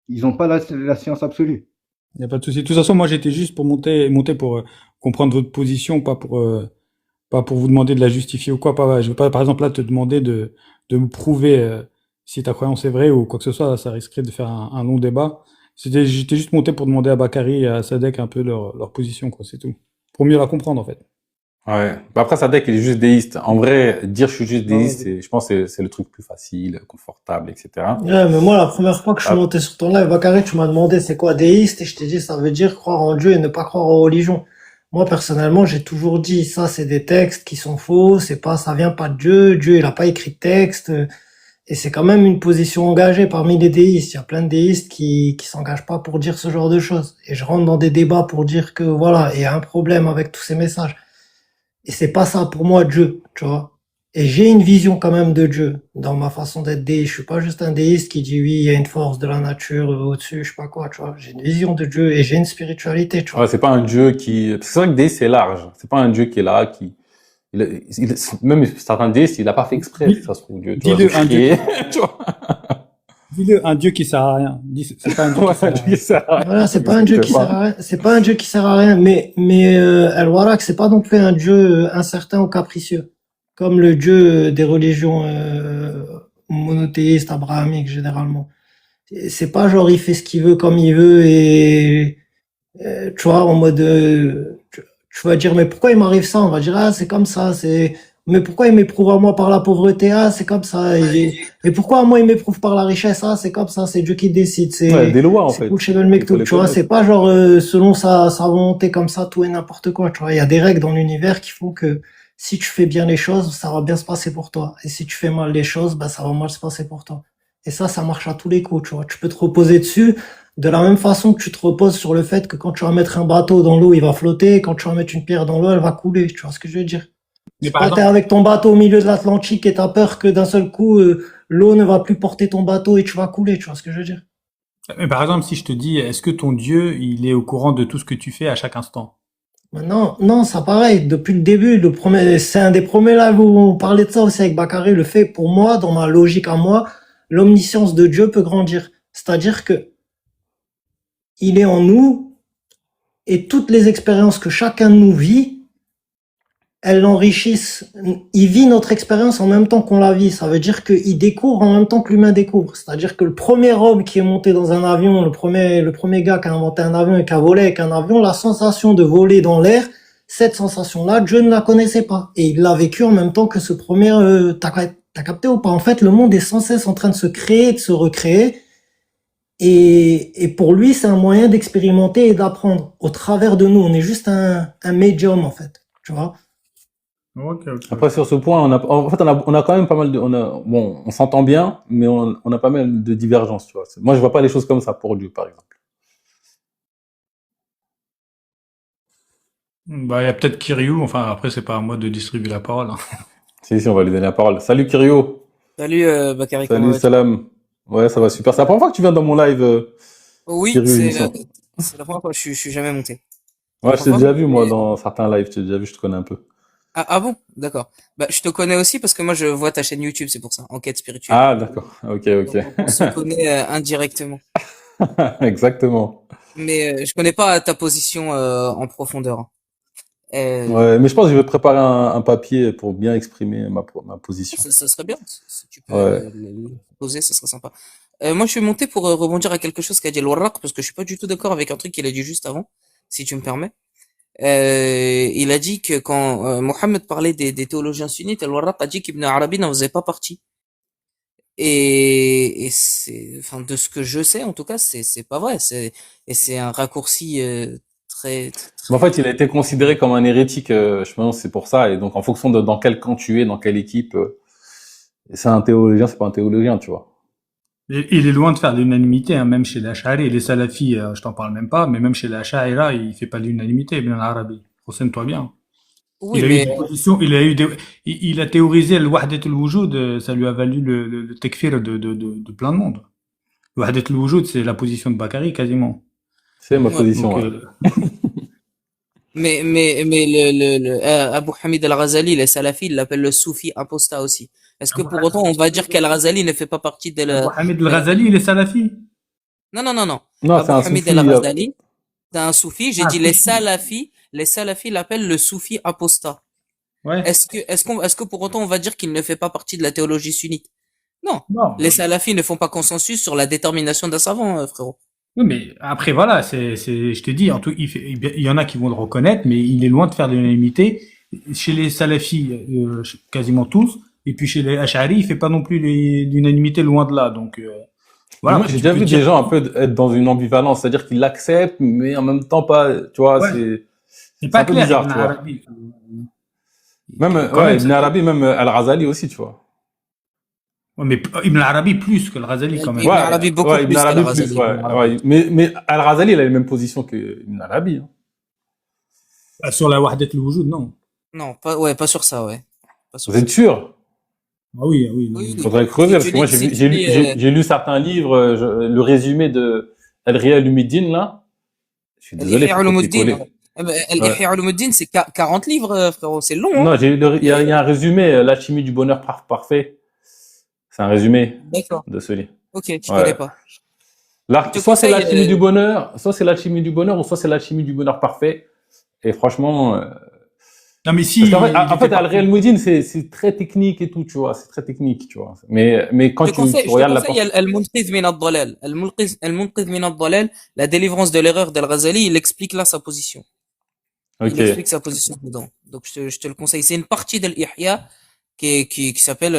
Ils ont pas la science absolue. Il n'y a pas de souci. De toute façon, moi, j'étais juste pour monter pour comprendre votre position, pas pour vous demander de la justifier ou quoi. Pas, je veux pas, par exemple, là, te demander de me prouver si ta croyance est vraie ou quoi que ce soit. Ça risquerait de faire un long débat. J'étais juste monté pour demander à Bakary et à Sadek un peu leur position, quoi. C'est tout. Pour mieux la comprendre, en fait. Ouais. Bah après, Sadek, il est juste déiste. En vrai, dire je suis juste Non, déiste, je pense que c'est le truc plus facile, confortable, etc. ouais, mais moi, la première fois que je suis Ah, monté sur ton live, Bakary, tu m'as demandé c'est quoi déiste, et je t'ai dit ça veut dire croire en Dieu et ne pas croire aux religions. Moi, personnellement, j'ai toujours dit ça, c'est des textes qui sont faux, c'est pas, ça vient pas de Dieu, Dieu, il a pas écrit de texte, et c'est quand même une position engagée parmi les déistes. Il y a plein de déistes qui s'engagent pas pour dire ce genre de choses. Et je rentre dans des débats pour dire que voilà, il y a un problème avec tous ces messages. Et c'est pas ça pour moi Dieu, tu vois. Et j'ai une vision quand même de Dieu dans ma façon d'être déiste. Je suis pas juste un déiste qui dit oui, il y a une force de la nature au-dessus, je sais pas quoi, tu vois. J'ai une vision de Dieu et j'ai une spiritualité, tu ouais, vois. c'est pas un dieu qui, parce que c'est vrai que déiste, c'est large. C'est pas un dieu qui est là, même certains déistes, il a pas fait exprès, Dis- ça se trouve, Dieu, tu vois, de Dis-le, un Dieu. créer, tu vois. Dis-le, un dieu qui sert à rien. Dis, c'est pas un dieu qui Ouais, sert à rien. lui, ça. Voilà, c'est pas un dieu qui Exactement. sert à rien. C'est pas un dieu qui sert à rien. Mais Al-Waraq, c'est pas non plus un dieu incertain ou capricieux, comme le dieu des religions monothéistes, abrahamiques généralement. C'est pas genre il fait ce qu'il veut comme il veut et tu vois en mode tu vas dire mais pourquoi il m'arrive ça? On va dire ah c'est comme ça. C'est mais pourquoi il m'éprouve à moi par la pauvreté? Ah c'est comme ça. Et pourquoi à moi il m'éprouve par la richesse? Ah c'est comme ça. C'est Dieu qui décide. Ouais, des lois, en C'est cool fait. chez le Il faut Mektoub, les tu vois, connaître. c'est pas genre selon sa volonté comme ça, tout et n'importe quoi, tu vois. Il y a des règles dans l'univers qui font que si tu fais bien les choses, ça va bien se passer pour toi. Et si tu fais mal les choses, bah, ça va mal se passer pour toi. Et ça marche à tous les coups, tu vois. Tu peux te reposer dessus de la même façon que tu te reposes sur le fait que quand tu vas mettre un bateau dans l'eau, il va flotter, et quand tu vas mettre une pierre dans l'eau, elle va couler, tu vois ce que je veux dire. Mais C'est par pas t'es exemple, avec ton bateau au milieu de l'Atlantique et t'as peur que d'un seul coup, l'eau ne va plus porter ton bateau et tu vas couler, tu vois ce que je veux dire. si je te dis, est-ce que ton dieu, il est au courant de tout ce que tu fais à chaque instant? Non, non, ça pareil, depuis le début, c'est un des premiers lives où on parlait de ça aussi avec Bakary, le fait, pour moi, dans ma logique à moi, l'omniscience de Dieu peut grandir. C'est-à-dire que il est en nous et toutes les expériences que chacun de nous vit, elles l'enrichissent. Il vit notre expérience en même temps qu'on la vit. Ça veut dire qu'il découvre en même temps que l'humain découvre. C'est-à-dire que le premier homme qui est monté dans un avion, le premier gars qui a inventé un avion et qui a volé avec un avion, la sensation de voler dans l'air, cette sensation-là, Dieu ne la connaissait pas. Et il l'a vécu en même temps que ce premier, t'as capté ou pas? En fait, le monde est sans cesse en train de se créer, de se recréer. Et pour lui, c'est un moyen d'expérimenter et d'apprendre au travers de nous. On est juste un médium, en fait. Tu vois? Ok, ok. Après, sur ce point, on a quand même pas mal bon, on s'entend bien, mais on a pas mal de divergences, tu vois. Moi, je vois pas les choses comme ça pour Dieu, par exemple. Bah, il y a peut-être Kiryu. Enfin, après, c'est pas à moi de distribuer la parole, hein. Si, on va lui donner la parole. Salut, Kyrio. Salut Bakary, comment Salut, vas-tu? Salam. Ouais, ça va super. C'est la première fois que tu viens dans mon live, Oui, Kyrio, il me semble. c'est la première fois que je suis jamais monté. C'est la Ouais, je t'ai première fois? déjà vu, moi, dans certains lives. Je t'ai déjà vu, je te connais un peu. Ah bon? D'accord. Bah, je te connais aussi parce que moi je vois ta chaîne YouTube, c'est pour ça, Enquête spirituelle. Ah, d'accord. Ok, ok. Donc on se connaît indirectement. Exactement. Mais je connais pas ta position en profondeur. Euh, Ouais, mais je pense que je vais préparer un papier pour bien exprimer ma position. ça serait bien. Si tu peux Ouais. le poser, ça serait sympa. Moi je suis monté pour rebondir à quelque chose qu'a dit Warraq parce que je suis pas du tout d'accord avec un truc qu'il a dit juste avant, si tu me permets. Il a dit que quand Mohammed parlait des théologiens sunnites, Al-Warraq a dit qu'Ibn Arabi n'en faisait pas partie. Et c'est, enfin, de ce que je sais, en tout cas, c'est pas vrai. C'est un raccourci Mais en fait, il a été considéré comme un hérétique, je pense, c'est pour ça. Et donc, en fonction de dans quel camp tu es, dans quelle équipe, c'est un théologien, c'est pas un théologien, tu vois. Il est loin de faire l'unanimité, hein, même chez les Ash'ari et les Salafis, je t'en parle même pas, mais même chez les Ash'aira, il fait pas l'unanimité, Ibn al-Arabi. Renseigne-toi bien. Oui, Il a eu mais des positions, il a théorisé le Wahdat al-Wujud, ça lui a valu le tekfir de plein de monde. Le Wahdat al-Wujud, c'est la position de Bakary, quasiment. C'est ma ouais. position, Donc, ouais. Mais Abu Hamid al-Ghazali, les salafis, ils l'appellent le soufi apostat aussi. Est-ce que pour autant on va dire qu'Al-Ghazali ne fait pas partie de Abu Hamid de- al-Ghazali, il est Salafi. Non, non, non, non. Non, Abu c'est un Hamid soufi. al-Ghazali, c'est un soufi. J'ai Ah, dit soufi. les salafis l'appellent le soufi apostat. Ouais. Est-ce que pour autant on va dire qu'il ne fait pas partie de la théologie sunnite? Non. Non. Les salafis ne font pas consensus sur la détermination d'un savant, frérot. Oui, mais après, voilà, je te dis, en tout, il y en a qui vont le reconnaître, mais il est loin de faire de l'unanimité. Chez les salafis, quasiment tous, et puis chez les Ash'ari, il fait pas non plus l'unanimité, loin de là. Donc, voilà. Moi, Après, j'ai tu déjà peux vu dire, des gens un peu être dans une ambivalence, c'est-à-dire qu'ils l'acceptent, mais en même temps pas, tu vois, ouais, c'est c'est un pas peu clair, bizarre, Ibn tu vois. Arabi. Même, Quand ouais, même, Ibn Arabi, même Al-Ghazali aussi, tu vois. ouais, mais Ibn Arabi plus que le Ghazali, quand même. Ibn Arabi beaucoup Ouais, Ibn plus Arabi plus, qu'Al-Ghazali. ouais. Mais Al-Ghazali, il a les mêmes positions que Ibn Arabi, hein. Sur la Wahdat al-Wujud, non. Non, pas sur ça, ouais. Pas sur Vous ça. êtes sûr? Ah oui, ah oui, non, Oui, non. oui. Faudrait creuser, parce que moi, Si tu lis, j'ai lu certains livres, le résumé de Al-Riya al-Umiddin, là. Je suis désolé, Al-Ihya faut Ulumuddin. copier-coller. Ouais. Al-Ihya Ulumuddin, c'est 40 livres, frérot. C'est long, hein? Non, il y a un résumé, L'alchimie du bonheur parfait. C'est un résumé D'accord. de ce livre. Ok, je Ouais. connais pas. Je te Soit c'est conseille, l'alchimie du bonheur, soit c'est l'alchimie du bonheur, ou soit c'est l'alchimie du bonheur parfait. Et franchement, Non, mais parce si qu'en fait, il en était fait, Al-Real parti. Moudine, c'est très technique et tout, tu vois, c'est très technique, tu vois. Mais quand tu je te regardes la conseille porte, Al-Munqidh min ad-Dalal. Al-Munqidh min ad-Dalal, la délivrance de l'erreur d'Al-Ghazali, il explique là sa position. Il explique ok, sa position dedans. Donc je te le conseille. C'est une partie de l'Ihya qui s'appelle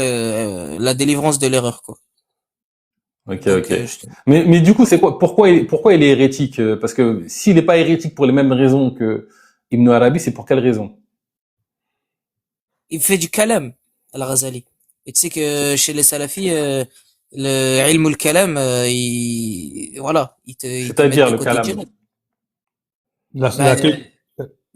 la délivrance de l'erreur, quoi. Donc, ok. Mais du coup, c'est quoi, pourquoi il est hérétique? Parce que s'il n'est pas hérétique pour les mêmes raisons que Ibn Arabi, c'est pour quelle raison? il fait du kalam, Al-Ghazali. Et tu sais que chez les salafis, le ilm al-kalam, ils te mettent C'est-à-dire de le côté kalam. direct. Bah,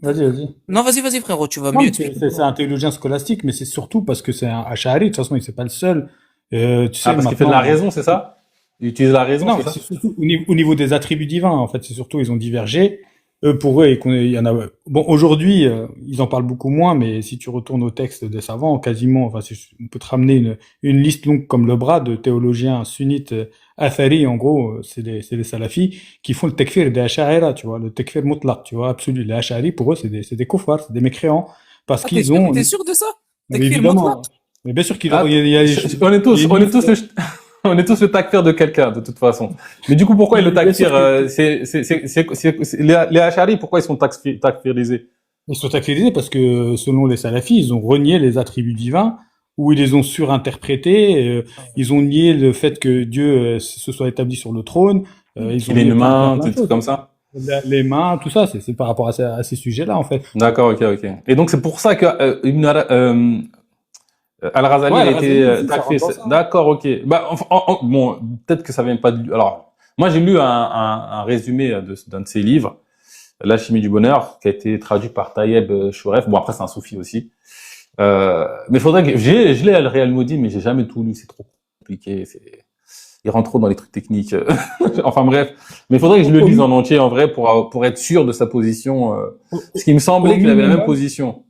Vas-y, vas-y. non, vas-y, frérot, tu vas Non, mieux mais expliquer. c'est un théologien scolastique, mais c'est surtout parce que c'est un Ash'ari. De toute façon, il c'est pas le seul. Tu Ah, sais, parce qu'il fait de la maintenant. raison, c'est ça? Il utilise la raison, Non, c'est mais ça? c'est surtout au niveau des attributs divins, en fait. C'est surtout, ils ont divergé. Pour eux, il y en a. Bon, aujourd'hui, ils en parlent beaucoup moins, mais si tu retournes au texte des savants, quasiment, enfin, on peut te ramener une liste longue comme le bras de théologiens sunnites Athari, en gros, c'est les salafis qui font le takfir des Ash'ari, tu vois, le takfir mutlaq, tu vois, absolu. Les Ash'ari, pour eux, c'est des kuffars, c'est des mécréants, parce Ah, qu'ils ont, t'es sûr de ça? mais Takfir mutlaq? évidemment, mais bien sûr qu'ils ont, Ah, il y a une on est tous liste. on est tous le takfir de quelqu'un, de toute façon. Mais du coup, pourquoi le Bien sûr takfir, que les Ash'ari, pourquoi ils sont takfirisés? ils sont accrédités parce que, selon les salafis, ils ont renié les attributs divins ou ils les ont surinterprétés. Ils ont nié le fait que Dieu se soit établi sur le trône. Ils ont Il est nié humain, plein de des trucs choses. comme ça? Les mains, tout ça, c'est par rapport à ces sujets-là, en fait. D'accord, ok. Et donc, c'est pour ça que Al-Ghazali, Ouais, il a la été Razali aussi, ça rentre takfir. dans ça. D'accord, ok. Bah, bon, peut-être que ça vient pas de... Alors, moi, j'ai lu un résumé d'un de ses livres, L'alchimie du bonheur, qui a été traduit par Tayeb Chouref. Bon, après, c'est un soufi aussi. Mais faudrait que... Je l'ai Al-Real Maudit, mais j'ai jamais tout lu, c'est trop compliqué. Il rentre trop dans les trucs techniques. Enfin bref. Mais il faudrait que je le Au, lise mi- en entier, en vrai, pour être sûr de sa position. au, Parce qu'il me au semblait qu'il avait la même minimum, position.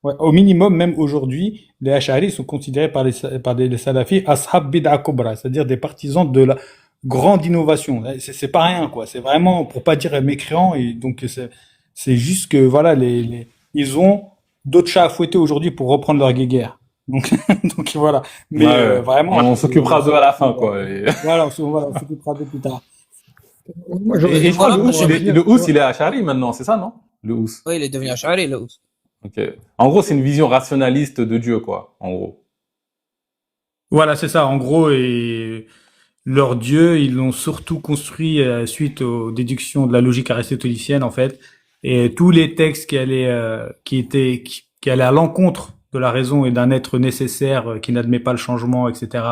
ouais, au minimum, même aujourd'hui, les Ash'ari sont considérés par les salafis ashab bid'a kubra, c'est-à-dire des partisans de la grande innovation. C'est pas rien, quoi. C'est vraiment, pour pas dire mécréant, et donc c'est juste que, voilà, ils ont d'autres chats à fouetter aujourd'hui pour reprendre leur guéguerre. Donc, donc voilà. Ouais, Mais ouais. vraiment, On s'occupera d'eux à la fin, quoi. voilà, on s'occupera de plus tard. Moi, j'aurais Et je juste crois un que Voilà, mot à dire. Le Houss, il est Ash'ari maintenant, c'est ça, non? Le Houss. ouais, il est devenu Ash'ari, là. Ok. En gros, c'est une vision rationaliste de Dieu, quoi. En gros. Voilà, c'est ça. En gros, et leur dieu, ils l'ont surtout construit suite aux déductions de la logique aristotélicienne, en fait. Et tous les textes qui allaient à l'encontre de la raison et d'un être nécessaire qui n'admet pas le changement, etc.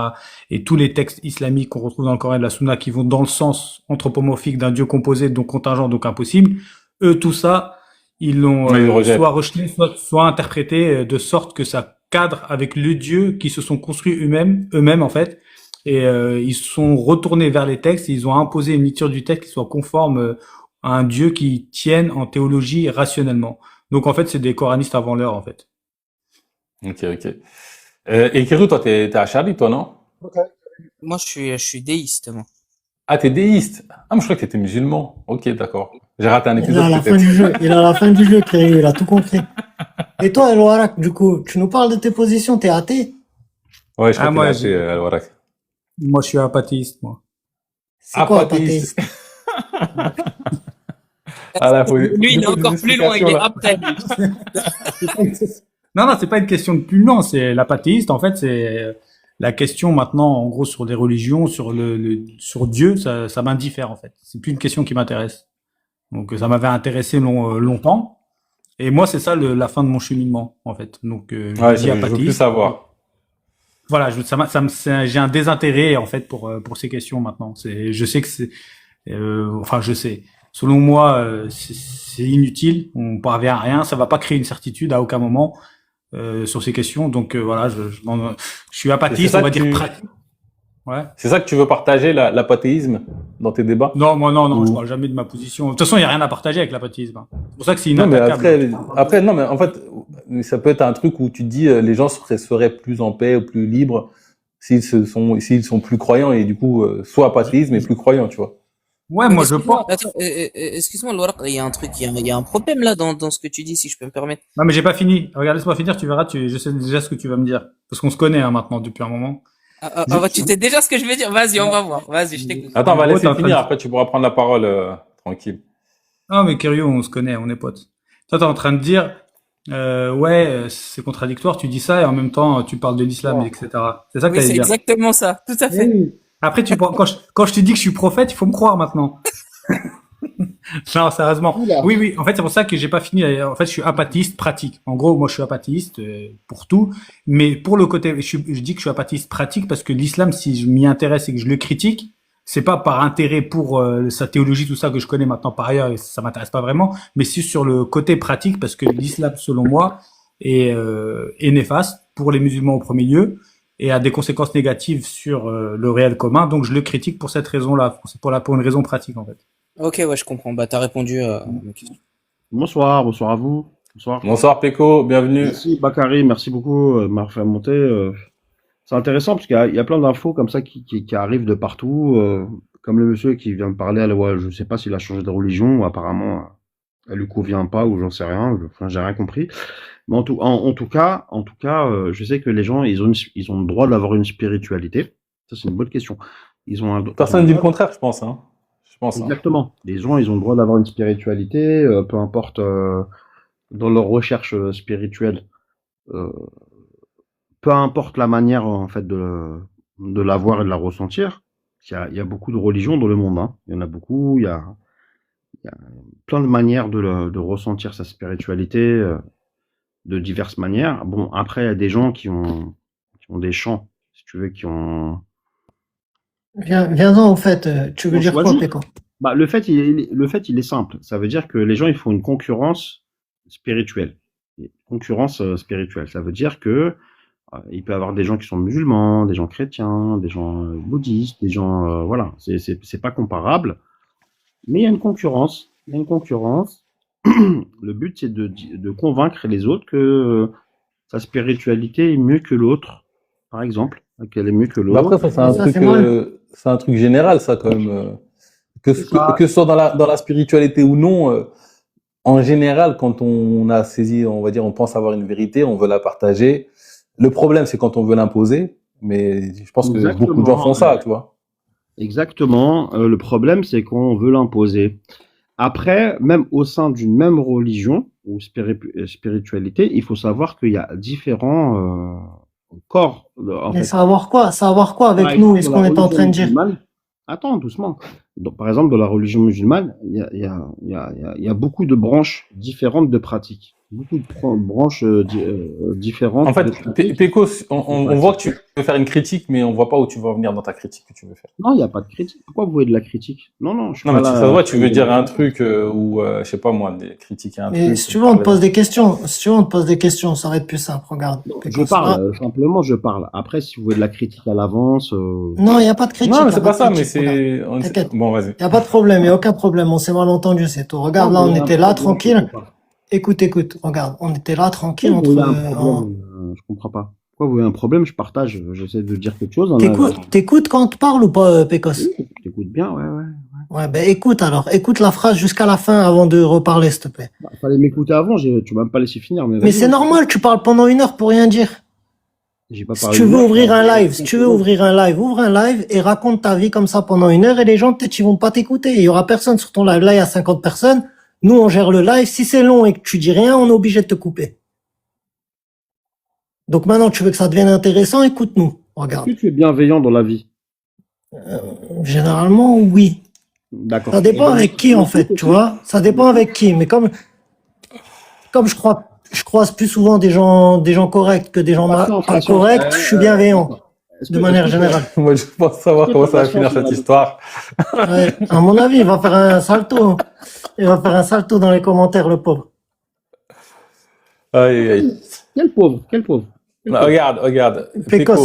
Et tous les textes islamiques qu'on retrouve dans le Coran et de la Sunna qui vont dans le sens anthropomorphique d'un dieu composé, donc contingent, donc impossible. Eux, tout ça, ils l'ont Mais il rejette. soit rejeté, soit interprété de sorte que ça cadre avec le Dieu qui se sont construits eux-mêmes en fait. Et ils sont retournés vers les textes, et ils ont imposé une lecture du texte qui soit conforme à un Dieu qui tienne en théologie rationnellement. Donc en fait, c'est des coranistes avant l'heure en fait. Ok. Et Kérou, toi, t'es Ash'ari, toi, non? Moi, je suis déiste, moi. Ah, t'es déiste. Ah, moi, je crois que t'étais musulman. Ok, d'accord. J'ai raté un Il est épisode, à la fin peut-être. du jeu. Il est à la fin du jeu, Kéry, il a tout compris. Et toi, El Warak, du coup, tu nous parles de tes positions, t'es athée? Ouais, je crois Ah qu'il a acheté Al-Warak. moi je suis apathéiste moi. C'est quoi, Apathéiste. apathéiste? Ah, là, faut, Lui, il est faut des encore plus loin, il explications, est là. après. Non, c'est pas une question de plus lent, c'est l'apathéiste. En fait, c'est la question maintenant, en gros, sur les religions, sur Dieu, ça m'indiffère en fait. C'est plus une question qui m'intéresse. Donc ça m'avait intéressé longtemps. Et moi, c'est ça la fin de mon cheminement en fait. Donc je Ouais, dis je veux plus apathéiste. savoir. Voilà, j'ai un désintérêt en fait pour ces questions maintenant. Je sais que enfin je sais. Selon moi, c'est inutile. On parvient à rien. Ça va pas créer une certitude à aucun moment sur ces questions. Donc voilà, je suis Et c'est apathéiste, ça on va que dire tu, pratique. Ouais. c'est ça que tu veux partager, l'apathéisme, dans tes débats? Non, moi non, je Ou... parle jamais de ma position. De toute façon, il y a rien à partager avec l'apathéisme. C'est pour ça que c'est Non, mais inattaquable. non, mais en fait, ça peut être un truc où tu te dis, les gens seraient plus en paix ou plus libres s'ils sont plus croyants et du coup, soit apathistes, mais plus croyants, tu vois. Ouais, moi je Excuse-moi, pense. attends, excuse-moi, Laura, il y a un truc, il y a un problème là dans ce que tu dis, si je peux me permettre. Non, mais j'ai pas fini. Regarde, laisse-moi finir, tu verras, je sais déjà ce que tu vas me dire. Parce qu'on se connaît hein, maintenant depuis un moment. Tu sais déjà ce que je vais dire. Vas-y, on va voir. Vas-y, je t'écoute. Attends, on va En gros, t'es laisser en train finir, de... après tu pourras prendre la parole tranquille. Non, mais Kerio, on se connaît, on est potes. Toi, t'es en train de dire, ouais, c'est contradictoire, tu dis ça et en même temps, tu parles de l'islam, etc. C'est ça que Oui, t'allais c'est dire. exactement ça. Tout à fait. Oui. Après, quand je te dis que je suis prophète, il faut me croire maintenant. Non, sérieusement. Oula. Oui, oui. En fait, c'est pour ça que j'ai pas fini. En fait, je suis apathiste pratique. En gros, moi, je suis apathiste pour tout. Mais pour le côté, je dis que je suis apathiste pratique parce que l'islam, si je m'y intéresse et que je le critique, c'est pas par intérêt pour sa théologie, tout ça que je connais maintenant par ailleurs, et ça m'intéresse pas vraiment. Mais c'est sur le côté pratique parce que l'islam, selon moi, est néfaste pour les musulmans au premier lieu et a des conséquences négatives sur le réel commun. Donc, je le critique pour cette raison-là. C'est pour une raison pratique, en fait. Ok, ouais, je comprends. Bah, t'as répondu à ma question. Bonsoir, bonsoir à vous. Bonsoir. Bonsoir Peko, bienvenue. Merci Bakary, merci beaucoup de m'avoir fait monter. C'est intéressant parce qu'il y a plein d'infos comme ça qui arrivent de partout. Comme le monsieur qui vient de parler, ouais, je sais pas s'il a changé de religion ou apparemment elle lui convient pas ou j'en sais rien. Enfin, j'ai rien compris. Mais en tout cas, je sais que les gens ils ont le droit d'avoir une spiritualité. Ça c'est une bonne question. Personne dit le contraire, je pense. Hein. Je pense. Exactement. Les gens, ils ont le droit d'avoir une spiritualité, peu importe dans leur recherche spirituelle, euh, peu importe la manière en fait de la voir et de la ressentir. Il y a beaucoup de religions dans le monde, hein. Il y en a beaucoup. Il y a plein de manières de ressentir sa spiritualité de diverses manières. Bon, après, il y a des gens qui ont des champs, si tu veux, qui ont Viens-en au fait, tu veux ont dire quoi, choisi. Péco? Bah, le fait, il est simple. Ça veut dire que les gens, ils font une concurrence spirituelle. Et concurrence spirituelle. Ça veut dire que il peut y avoir des gens qui sont musulmans, des gens chrétiens, des gens bouddhistes, des gens, voilà. C'est pas comparable. Mais il y a une concurrence. Il y a une concurrence. Le but, c'est de convaincre les autres que sa spiritualité est mieux que l'autre, par exemple, qu'elle est mieux que Bah après, l'autre. Ça, c'est mal. c'est un truc général, ça, quand même. C'est ça. Que ce soit dans la spiritualité ou non, en général, quand on a saisi, on va dire, on pense avoir une vérité, on veut la partager. Le problème, c'est quand on veut l'imposer, mais je pense que beaucoup de gens font ça, tu vois. Exactement. Le problème, c'est qu'on veut l'imposer. Après, même au sein d'une même religion ou spiritualité, il faut savoir qu'il y a différents corps. En Mais fait. savoir quoi? Savoir quoi Par avec nous? exemple, Est-ce dans la qu'on est en religion train de dire? musulmane, attends, doucement. Donc, par exemple, dans la religion musulmane, il y a beaucoup de branches différentes de pratiques. Beaucoup de branches différentes En fait, de pratiques. Péco, on voit que tu veux faire une critique, mais on voit pas où tu vas en venir dans ta critique que tu veux faire. Non, il n'y a pas de critique. Pourquoi vous voulez de la critique? Non, je suis Non, pas mais là. ça se voit, tu veux dire un truc ou, je sais pas moi, critiquer un Mais truc. si tu veux, on te pose des questions. Si tu veux, on te pose des questions. Ça va être plus simple. Regarde. Je parle, simplement, je parle. Après, si vous voulez de la critique à l'avance. Non, il n'y a pas de critique. Non, mais y a c'est pas de ça, mais critique, regarde. c'est. T'inquiète. Bon, vas-y. Il n'y a pas de problème. Il n'y a aucun problème. On s'est mal entendu, c'est tout. Regarde, là, on était là, tranquille. Écoute. Regarde, on était là, tranquille. Pourquoi vous voulez un problème je comprends pas. Pourquoi vous voulez un problème? Je partage. J'essaie de dire quelque chose. T'écoutes quand on te parle ou pas, Pécos? Oui, t'écoutes bien, ouais. Ouais, ben écoute alors. Écoute la phrase jusqu'à la fin avant de reparler, s'il te plaît. Bah, fallait m'écouter avant. Tu m'as même pas laissé finir. Mais c'est normal, tu parles pendant 1 heure pour rien dire. J'ai pas Si parlé tu de veux moi, ouvrir un live, ouvre un live et raconte ta vie comme ça pendant 1 heure et les gens, peut-être, ils vont pas t'écouter. Il y aura personne sur ton live. Là, il y a 50 personnes. Nous, on gère le live. Si c'est long et que tu dis rien, on est obligé de te couper. Donc maintenant, tu veux que ça devienne intéressant, écoute-nous. Regarde. Est-ce que tu es bienveillant dans la vie? Généralement, oui. D'accord. Ça dépend avec qui, en fait, tu vois. Ça dépend avec qui. Mais comme je croise plus souvent des gens corrects que des gens pas corrects, je suis bienveillant. De manière générale. Moi, je pense savoir comment ça va finir cette histoire. Ouais, à mon avis, il va faire un salto. Il va faire un salto dans les commentaires, le pauvre. Aïe. Quel pauvre. Non, regarde. Péco.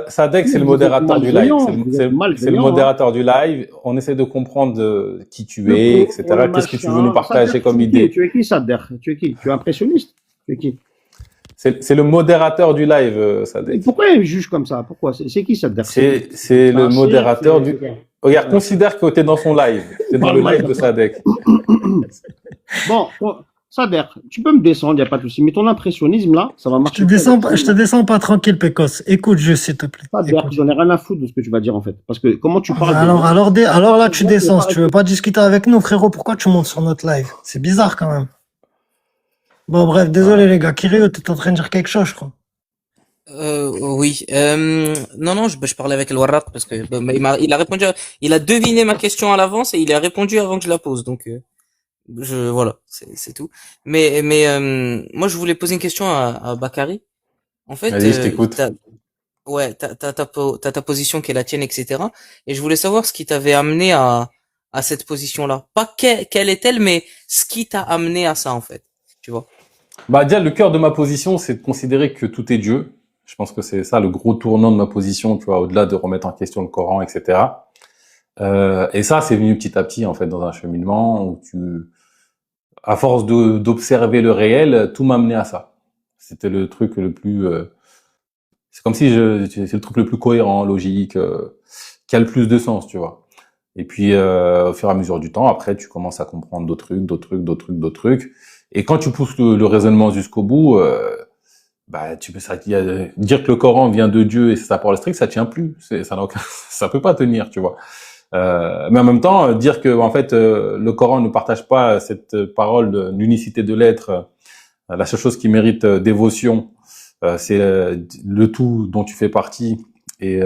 Sadek, c'est le modérateur du live. C'est le modérateur du live. On essaie de comprendre qui tu es, etc. Qu'est-ce que tu veux nous partager comme idée? Tu es qui, Sadek? Tu es qui? Tu es impressionniste? Tu es qui? C'est le modérateur du live, Et Sadek. pourquoi il juge comme ça? Pourquoi? C'est qui ça? C'est le modérateur du. Regarde, considère que t'es dans son live. T'es dans le live de Sadek. Bon, Sader, tu peux me descendre, il n'y a pas de souci. Mais ton impressionnisme, là, ça va marcher. Je te descends pas tranquille, Pécos. Écoute juste, s'il te plaît. Sader, Écoute. j'en ai rien à foutre de ce que tu vas dire, en fait. Parce que comment tu parles. Alors là, tu descends. Si tu veux pas discuter avec nous, frérot, pourquoi tu montes sur notre live? C'est bizarre quand même. Bon, bref, désolé les gars. Kirio, t'es en train de dire quelque chose, je crois. Oui. Non, je parlais avec le Warraq parce que il a répondu, il a deviné ma question à l'avance et il a répondu avant que je la pose. Donc, voilà, c'est tout. Mais moi, je voulais poser une question à Bakary. En fait, Vas-y, je t'écoute. t'as ta position qui est la tienne, etc. Et je voulais savoir ce qui t'avait amené à cette position-là. Pas quelle est-elle, mais ce qui t'a amené à ça, en fait. Tu vois. Bah, déjà, le cœur de ma position, c'est de considérer que tout est Dieu. Je pense que c'est ça le gros tournant de ma position, tu vois, au-delà de remettre en question le Coran, etc. Et ça, c'est venu petit à petit, en fait, dans un cheminement où à force d'observer le réel, tout m'a amené à ça. C'était le truc le plus, c'est comme si c'est le truc le plus cohérent, logique, qui a le plus de sens, tu vois. Et puis, au fur et à mesure du temps, après, tu commences à comprendre d'autres trucs. Et quand tu pousses le raisonnement jusqu'au bout, bah, tu peux dire que le Coran vient de Dieu et c'est sa parole stricte, ça tient plus. Ça peut pas tenir, tu vois. Mais en même temps, dire que en fait le Coran ne partage pas cette parole de l'unicité de l'être, la seule chose qui mérite dévotion, c'est le tout dont tu fais partie et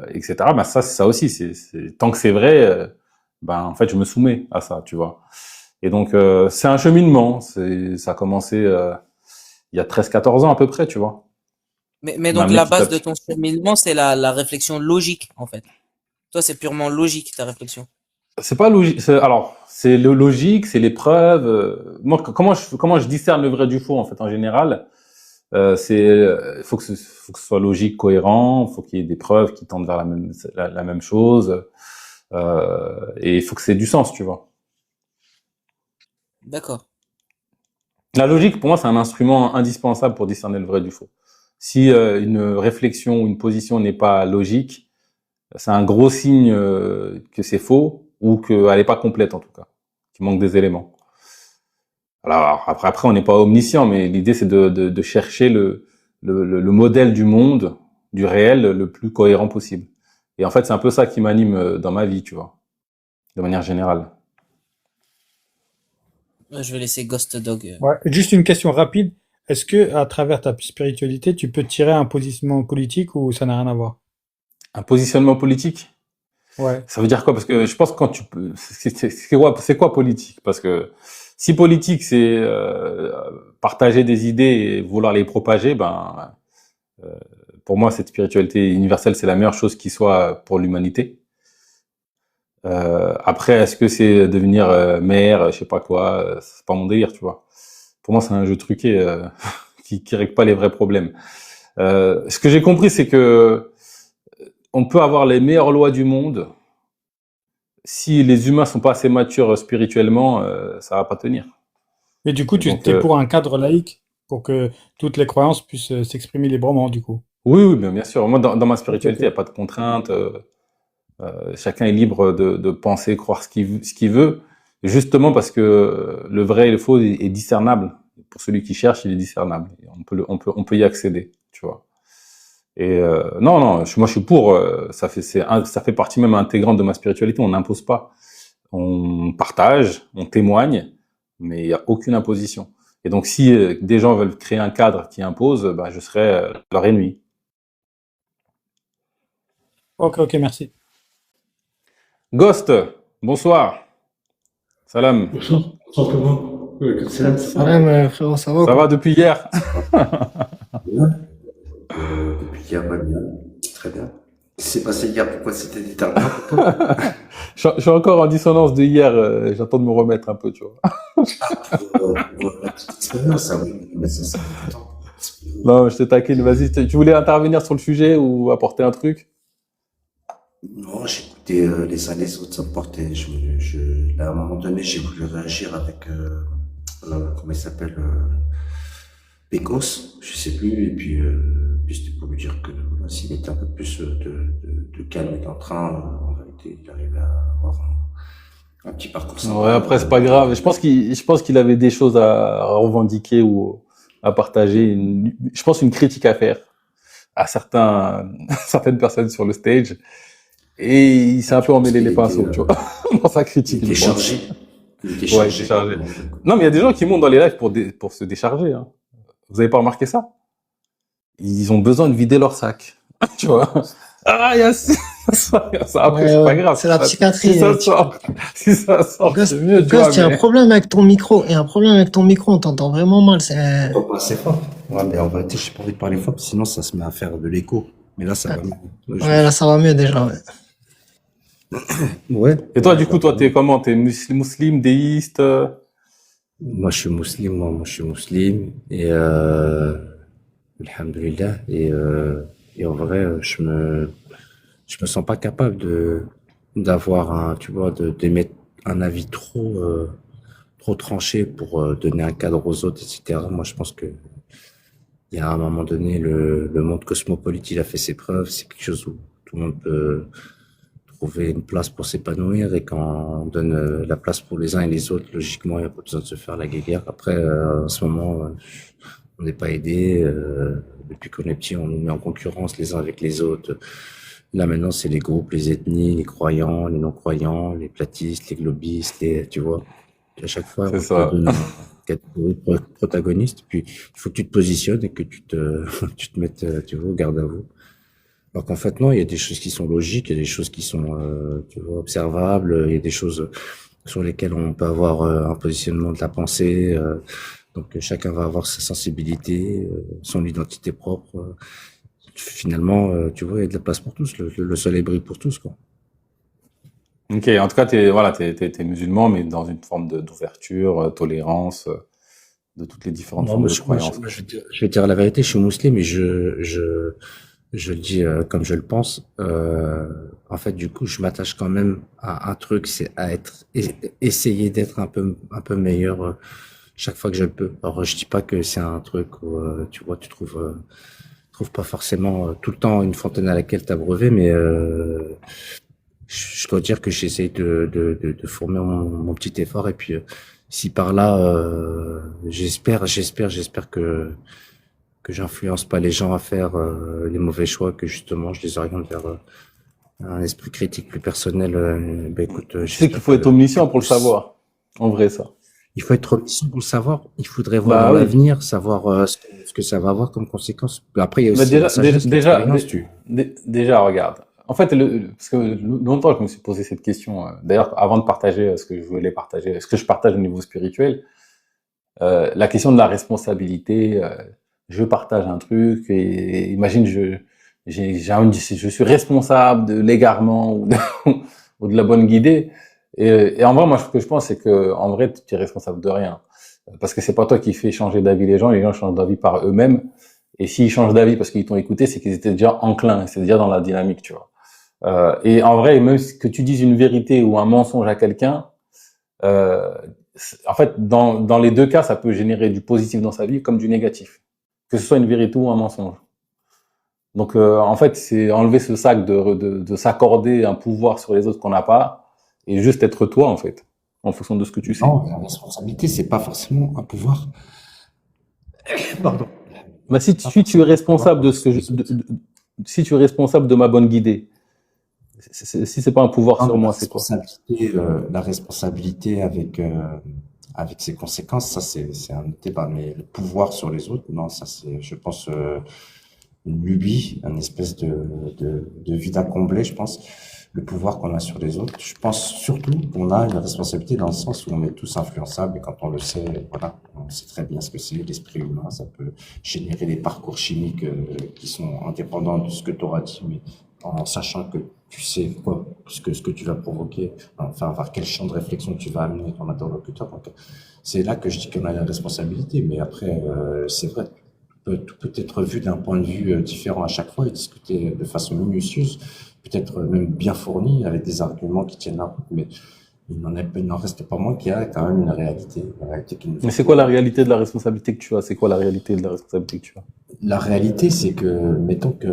etc. Ben ça aussi, tant que c'est vrai, ben en fait je me soumets à ça, tu vois. Et donc c'est un cheminement, ça a commencé il y a 13-14 ans à peu près, tu vois. Mais donc la base de ton cheminement, c'est la réflexion logique, en fait. Toi, c'est purement logique, ta réflexion. C'est pas logique. Alors, c'est le logique, c'est les preuves. Moi, comment je discerne le vrai du faux, en fait, en général, faut que ce soit logique, cohérent, faut qu'il y ait des preuves qui tendent vers la même chose, et il faut que c'est du sens, tu vois. D'accord. La logique, pour moi, c'est un instrument indispensable pour discerner le vrai du faux. Si une réflexion ou une position n'est pas logique, c'est un gros signe que c'est faux ou qu'elle n'est pas complète en tout cas, qu'il manque des éléments. Alors après on n'est pas omniscient, mais l'idée c'est de chercher le modèle du monde, du réel, le plus cohérent possible. Et en fait c'est un peu ça qui m'anime dans ma vie, tu vois, de manière générale. Je vais laisser Ghost Dog. Ouais, juste une question rapide. Est-ce que à travers ta spiritualité, tu peux tirer un positionnement politique ou ça n'a rien à voir? Un positionnement politique? Ouais. Ça veut dire quoi? Parce que je pense que quand tu peux, c'est quoi politique? Parce que si politique c'est partager des idées et vouloir les propager, pour moi cette spiritualité universelle c'est la meilleure chose qui soit pour l'humanité. Après est-ce que c'est devenir maire, je sais pas quoi, c'est pas mon délire, tu vois. Pour moi c'est un jeu truqué qui règle pas les vrais problèmes. Ce que j'ai compris c'est que on peut avoir les meilleures lois du monde. Si les humains sont pas assez matures spirituellement, ça va pas tenir. Et du coup, tu es pour un cadre laïque pour que toutes les croyances puissent s'exprimer librement, du coup. Oui, bien sûr. Moi, dans ma spiritualité, il n'y a pas de contraintes. Chacun est libre de penser, croire ce qu'il veut. Justement parce que le vrai et le faux est discernable. Pour celui qui cherche, il est discernable. On peut y accéder, tu vois. Et non, moi je suis pour. Ça fait partie même intégrante de ma spiritualité. On n'impose pas, on partage, on témoigne, mais il y a aucune imposition. Et donc si des gens veulent créer un cadre qui impose, je serai leur ennemi. Ok, merci. Ghost, bonsoir. Salam. Bonsoir, simplement. Salam. Salam, frérot, ça va? Ça va depuis hier? Depuis hier, va bien. Très bien. Ce qui s'est passé hier, pourquoi c'était déterminant? Je suis encore en dissonance de hier, j'attends de me remettre un peu, tu vois. La petite expérience, ça, oui, mais ça, c'est important. Non, je te taquine, vas-y. Tu voulais intervenir sur le sujet ou apporter un truc? Non, j'écoutais les uns les autres, ça me portait. Là, à un moment donné, j'ai voulu réagir avec, comment il s'appelle, Pécos, je sais plus, et puis c'était pour lui dire que voilà, s'il était un peu plus de calme et d'entrain, en réalité, il arrivait à avoir un petit parcours Ouais, sympa. après, c'est pas grave. Je pense qu'il avait des choses à revendiquer ou à partager. Je pense une critique à faire à certaines personnes sur le stage. Et il s'est un Je peu pense emmêlé qu'il les était, pinceaux, tu vois, dans sa il critique, je était pense. chargé. Il était Ouais, il s'est chargé. chargé. Donc, Non, mais il y a des gens qui montent dans les lives pour se décharger, hein. Vous avez pas remarqué ça? Ils ont besoin de vider leur sac. Tu vois? Ah, il y a ça, il y a ça. Après, Ouais, c'est pas ouais, grave. c'est la Si psychiatrie. ça sort, si ça sort, Ghost, c'est mieux, tu vois, Ghost, il y a un mais. problème avec ton micro. Il y a un problème avec ton micro, on t'entend vraiment mal. on t'entend pas assez fort. Ouais, mais en vérité, j'ai pas envie de parler fort, sinon ça se met à faire de l'écho. Mais là, ça va mieux. Ouais, là, ça va mieux déjà. Ouais. Ouais. Et toi, du coup, toi, t'es comment? T'es musulman, déiste? Moi, je suis musulman, moi, je suis musulman. Et, alhamdoulilah. Et en vrai, je me sens pas capable d'avoir tu vois, d'émettre un avis trop tranché pour donner un cadre aux autres, etc. Moi, je pense que il y a un moment donné, le monde cosmopolite, il a fait ses preuves. C'est quelque chose où tout le monde peut trouver une place pour s'épanouir, et quand on donne la place pour les uns et les autres, logiquement, il n'y a pas besoin de se faire la guéguerre. Après, en ce moment, on n'est pas aidé. Depuis qu'on est petit, on nous met en concurrence les uns avec les autres. Là, maintenant, c'est les groupes, les ethnies, les croyants, les non-croyants, les platistes, les globistes, tu vois. À chaque fois, C'est on te ça. donne une catégorie de protagoniste, puis il faut que tu te positionnes et que tu te mettes, tu vois, au garde à vous. Alors qu'en fait, non, il y a des choses qui sont logiques, il y a des choses qui sont, tu vois, observables, il y a des choses sur lesquelles on peut avoir un positionnement de la pensée. Donc chacun va avoir sa sensibilité, son identité propre. Finalement, tu vois, il y a de la place pour tous. Le soleil brille pour tous, quoi. Ok, en tout cas, t'es musulman, mais dans une forme d'ouverture, tolérance, de toutes les différentes Non, formes de croyances. je vais dire la vérité, je suis musulman, mais je le dis comme je le pense. En fait, du coup, je m'attache quand même à un truc, c'est à essayer d'être un peu meilleur chaque fois que je le peux. Alors, je dis pas que c'est un truc où, tu vois, trouves pas forcément tout le temps une fontaine à laquelle t'abreuver, mais je dois dire que j'essaye de fournir mon petit effort, et puis si par là, j'espère que j'influence pas les gens à faire les mauvais choix, que justement je les oriente vers un esprit critique plus personnel. Ben écoute, Tu sais qu'il faut être omniscient pour le savoir. En vrai, ça. il faut être omniscient pour le savoir. Il faudrait voir Bah dans oui. l'avenir, savoir ce que ça va avoir comme conséquence. Après, il y a Bah aussi la sagesse, l'expérience. déjà, regarde. En fait, parce que longtemps, je me suis posé cette question. D'ailleurs, avant de partager ce que je voulais partager, ce que je partage au niveau spirituel, la question de la responsabilité. Je partage un truc et imagine, je suis responsable de l'égarement ou ou de la bonne guidée. Et en vrai, moi, ce que je pense, c'est que en vrai, tu es responsable de rien, parce que c'est pas toi qui fais changer d'avis les gens changent d'avis par eux-mêmes. Et s'ils changent d'avis parce qu'ils t'ont écouté, c'est qu'ils étaient déjà enclins, c'est déjà dans la dynamique, tu vois. Et en vrai, même que tu dises une vérité ou un mensonge à quelqu'un, en fait, dans les deux cas, ça peut générer du positif dans sa vie comme du négatif, que ce soit une vérité ou un mensonge. Donc, en fait, c'est enlever ce sac de s'accorder un pouvoir sur les autres qu'on n'a pas, et juste être toi, en fait, en fonction de ce que tu sais. Non, la responsabilité, c'est pas forcément un pouvoir. Pardon. Bah, si tu es responsable de si tu es responsable de ma bonne guidée, si c'est pas un pouvoir sur moi, c'est quoi? La responsabilité avec ses conséquences, ça c'est un débat. Mais le pouvoir sur les autres, non, ça c'est, je pense, une lubie, une espèce de vide à combler, je pense. Le pouvoir qu'on a sur les autres, je pense surtout qu'on a une responsabilité dans le sens où on est tous influençables, et quand on le sait, voilà, on sait très bien ce que c'est l'esprit humain. Ça peut générer des parcours chimiques qui sont indépendants de ce que tu auras dit, mais en sachant que tu sais quoi, ce que tu vas provoquer, enfin, vers quel champ de réflexion tu vas amener ton interlocuteur. Donc, c'est là que je dis qu'on a la responsabilité. Mais après, c'est vrai, tout peut être vu d'un point de vue différent à chaque fois, et discuter de façon minutieuse, peut-être même bien fournie, avec des arguments qui tiennent la route. Mais il n'en reste pas moins qu'il y a quand même une réalité qui nous Mais c'est quoi la entoure. réalité de la responsabilité que tu as? C'est quoi la réalité de la responsabilité que tu as? La réalité, c'est que, mettons que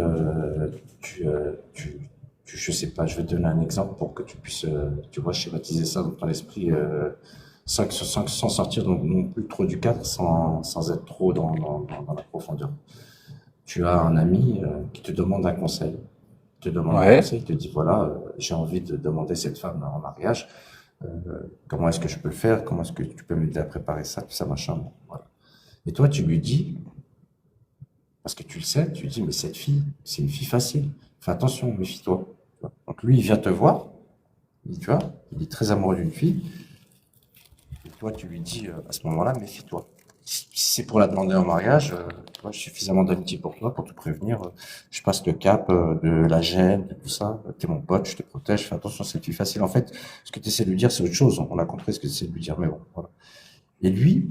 tu, euh, tu, je sais pas, je vais te donner un exemple pour que tu puisses, tu vois, schématiser ça dans ton esprit, sans sortir non plus trop du cadre, sans être trop dans la profondeur. Tu as un ami qui te demande un conseil. Il te demande un Ouais. conseil, il te dit, voilà, j'ai envie de demander cette femme en mariage. Euh, comment est-ce que je peux le faire? Comment est-ce que tu peux m'aider à préparer ça, tout ça, machin. Bon, voilà. Et toi, tu lui dis, parce que tu le sais, tu lui dis, mais cette fille, c'est une fille facile. Fais attention, méfie-toi. Tu vois. Donc lui, il vient te voir, tu vois, il est très amoureux d'une fille, et toi, tu lui dis à ce moment-là, méfie-toi. Si c'est pour la demander en mariage, tu vois, je suis suffisamment d'amitié pour toi, pour te prévenir. Je passe le cap de la gêne, de tout ça. T'es mon pote, je te protège, fais attention, c'est une fille facile. En fait, ce que tu essaies de lui dire, c'est autre chose. On a compris ce que tu essaies de lui dire, mais bon, voilà. Et lui,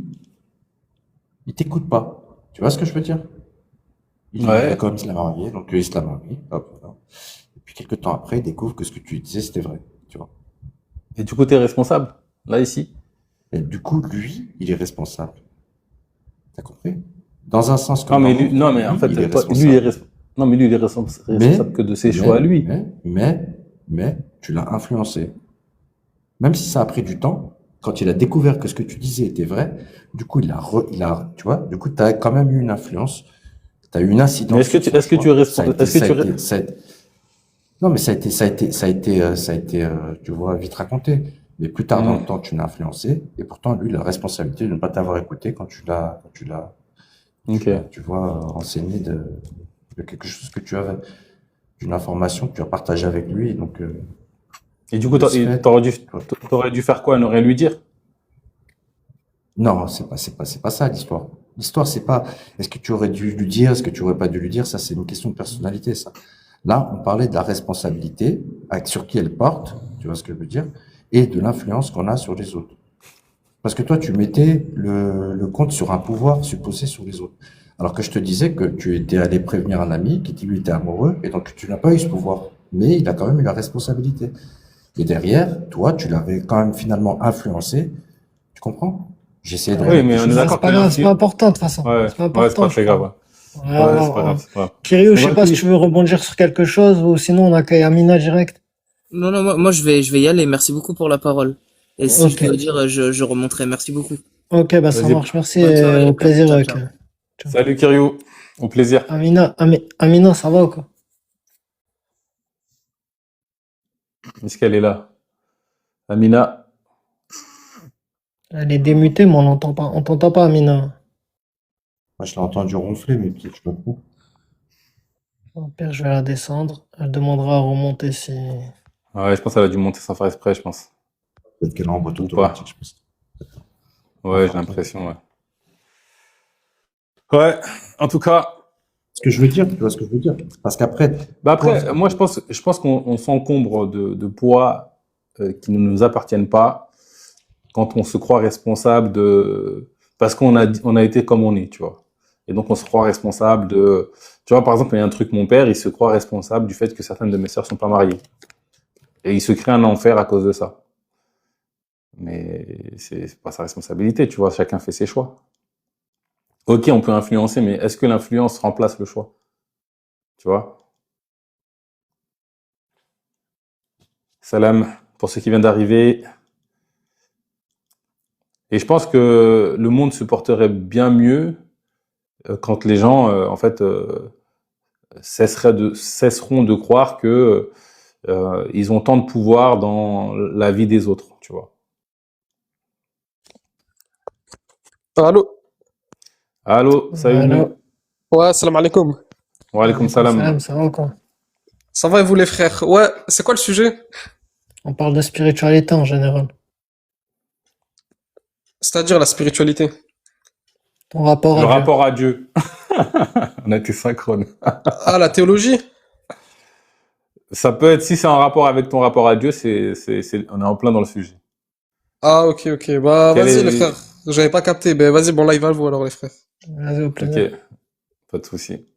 il t'écoute pas. Tu vois ce que je veux dire? Il veut Ouais. quand même se la marier, donc il se la marie, hop, voilà. Et puis quelques temps après, il découvre que ce que tu lui disais, c'était vrai, tu vois. Et du coup, t'es responsable, là, ici. Et du coup, lui, il est responsable. T'as compris? Dans un sens Non, comme dans mais lui, l'autre, non, mais en lui, il est fait, toi, lui, responsable. non, mais lui, il est Mais, responsable que de ses choix à lui. mais, tu l'as influencé. Même si ça a pris du temps, quand il a découvert que ce que tu disais était vrai, du coup, tu vois, du coup, t'as quand même eu une influence, t'as eu une Mais incidence sur son est-ce que tu es choix. est-ce que Non, mais tu vois, vite raconté. Mais plus tard dans Hmm, le temps, tu l'as influencé, et pourtant, lui, il a la responsabilité de ne pas t'avoir écouté ok. tu vois, enseigné de quelque chose que tu avais, d'une information que tu as partagée avec lui, et donc, Et du coup, de ce fait, tu vois. t'aurais dû faire quoi? Ne rien lui dire? Non, c'est pas ça l'histoire. L'histoire, c'est pas, est-ce que tu aurais dû lui dire, est-ce que tu aurais pas dû lui dire, ça, c'est une question de personnalité, ça. Là, on parlait de la responsabilité, sur qui elle porte, tu vois ce que je veux dire, et de l'influence qu'on a sur les autres. Parce que toi, tu mettais le compte sur un pouvoir supposé sur les autres. Alors que je te disais que tu étais allé prévenir un ami qui lui était amoureux, et donc tu n'as pas eu ce pouvoir. Mais il a quand même eu la responsabilité. Et derrière, toi, tu l'avais quand même finalement influencé. Tu comprends? J'ai essayé de Oui, remettre les mais on est choses Ouais, sur c'est d'accord le que pas grave, c'est pas l'influence. important de toute façon. Ouais, C'est pas ouais, c'est pas important, je très grave. crois. Ouais, ouais, c'est pas grave, Voilà. c'est pas grave. Kirio, On je va sais pas si plus. tu veux rebondir sur quelque chose ou sinon on accueille Amina direct. Non, non, moi je vais y aller. Merci beaucoup pour la parole. Et si je Ok. dois dire, je remonterai. Merci beaucoup. Ok, bah ça Vas-y. marche. Merci Bonne soirée, au les frères. plaisir. Ciao, Ok. ciao. Ciao. Salut Kyriou. Au plaisir. Amina, ça va ou quoi? Est-ce qu'elle est là? Amina. Elle est démutée, mais on t'entend pas, Amina. Moi, je l'ai entendu ronfler, mais peut-être je me trompe. Au pire, je vais la descendre. Elle demandera à remonter si. Ouais, je pense qu'elle a dû monter sans faire exprès, je pense. Peut-être qu'elle est en boîte Ou automatique, pas. je pense. Ouais, j'ai Enfin, toi. l'impression, ouais. Ouais, en tout cas, Ce que je veux dire, tu vois ce que je veux dire? Parce qu'après, bah toi, après, moi, je pense qu'on s'encombre de poids qui ne nous appartiennent pas quand on se croit responsable parce on a été comme on est, tu vois. Et donc, on se croit responsable tu vois, par exemple, il y a un truc, mon père, il se croit responsable du fait que certaines de mes sœurs sont pas mariées. Et il se crée un enfer à cause de ça. Mais c'est pas sa responsabilité, tu vois, chacun fait ses choix. Ok, on peut influencer, mais est-ce que l'influence remplace le choix? Tu vois? Salam pour ceux qui viennent d'arriver. Et je pense que le monde se porterait bien mieux quand les gens, en fait, cesseront de croire que ils ont tant de pouvoir dans la vie des autres, tu vois. Allô? Allô, Voilà. salut. Ouais, salam alaikum. Wa alaykoum Alaykoum salam. salam, ça va ou quoi? Ça va et vous les frères? Ouais, c'est quoi le sujet? On parle de spiritualité en général. C'est-à-dire la spiritualité. Ton rapport Le à Dieu. rapport à Dieu. On a été synchrone. Ah, la théologie? Ça peut être, si c'est en rapport avec ton rapport à Dieu, on est en plein dans le sujet. Ah, ok, ok. Bah, Quel vas-y les frères. est, J'avais pas capté. Ben, vas-y, bon live à vous alors les frères. Vas-y, au ok, plaisir. pas de souci.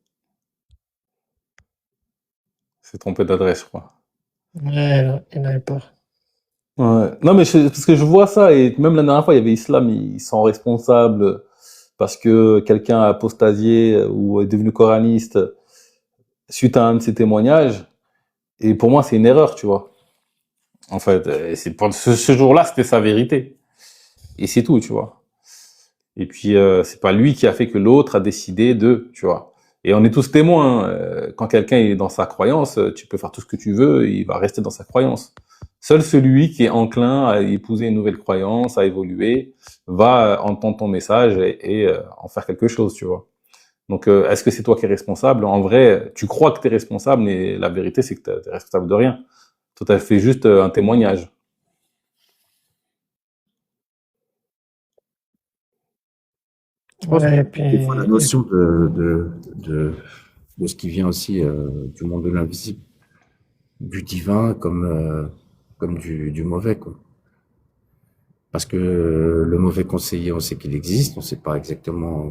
C'est trompé d'adresse, je crois. Ouais, il avait peur. Ouais. Non, mais parce que je vois ça, et même la dernière fois, il y avait Islam, ils sont responsables parce que quelqu'un a apostasié ou est devenu coraniste suite à un de ses témoignages. Et pour moi, c'est une erreur, tu vois. En fait, c'est pour ce jour-là, c'était sa vérité. Et c'est tout, tu vois. Et puis, c'est pas lui qui a fait que l'autre a décidé de, tu vois. Et on est tous témoins, hein. Quand quelqu'un est dans sa croyance, tu peux faire tout ce que tu veux, il va rester dans sa croyance. Seul celui qui est enclin à épouser une nouvelle croyance, à évoluer, va entendre ton message et en faire quelque chose, tu vois. Donc, est-ce que c'est toi qui es responsable? En vrai, tu crois que tu es responsable, mais la vérité, c'est que tu es responsable de rien. Toi, tu as fait juste un témoignage. Je pense que Ouais, et des fois, la puis, notion de ce qui vient aussi du monde de l'invisible, du divin comme du mauvais, quoi. Parce que le mauvais conseiller, on sait qu'il existe, on sait pas exactement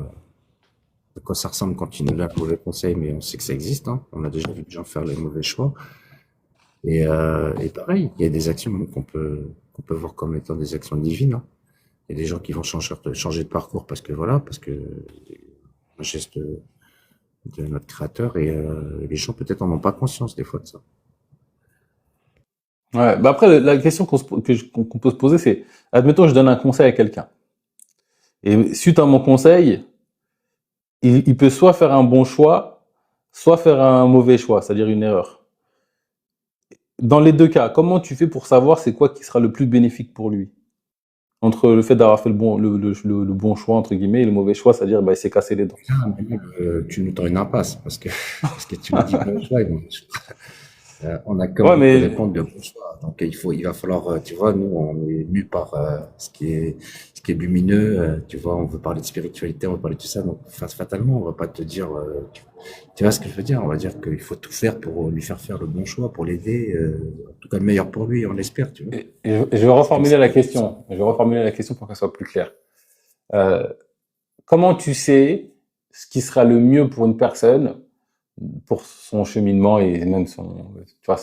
de quoi ça ressemble quand il nous donne un mauvais conseil, mais on sait que ça existe, hein. On a déjà vu des gens faire les mauvais choix. Et pareil, il y a des actions qu'on peut voir comme étant des actions divines, hein. Il y a des gens qui vont changer de parcours parce que un geste de notre créateur et les gens peut-être en ont pas conscience des fois de ça. Ouais. Bah après, la question qu'on peut se poser, c'est, admettons, je donne un conseil à quelqu'un. Et suite à mon conseil, il peut soit faire un bon choix, soit faire un mauvais choix, c'est-à-dire une erreur. Dans les deux cas, comment tu fais pour savoir c'est quoi qui sera le plus bénéfique pour lui? Entre le fait d'avoir fait le bon choix, entre guillemets, et le mauvais choix, c'est-à-dire, bah, il s'est cassé les dents. Tu nous tends une impasse parce que tu me dis bon choix et bon choix. On a comme Ouais, beaucoup de mais, répondre de bon choix. Donc il va falloir, tu vois, nous on est mus par ce qui est lumineux. Tu vois, on veut parler de spiritualité, on veut parler de tout ça. Donc fatalement, on va pas te dire, tu vois ce que je veux dire. On va dire qu'il faut tout faire pour lui faire le bon choix, pour l'aider, en tout cas le meilleur pour lui, on l'espère, tu vois. et je vais C'est comme reformuler ça. la question. Je vais reformuler la question pour qu'elle soit plus claire. Euh, Comment tu sais ce qui sera le mieux pour une personne pour son cheminement et même tu vois,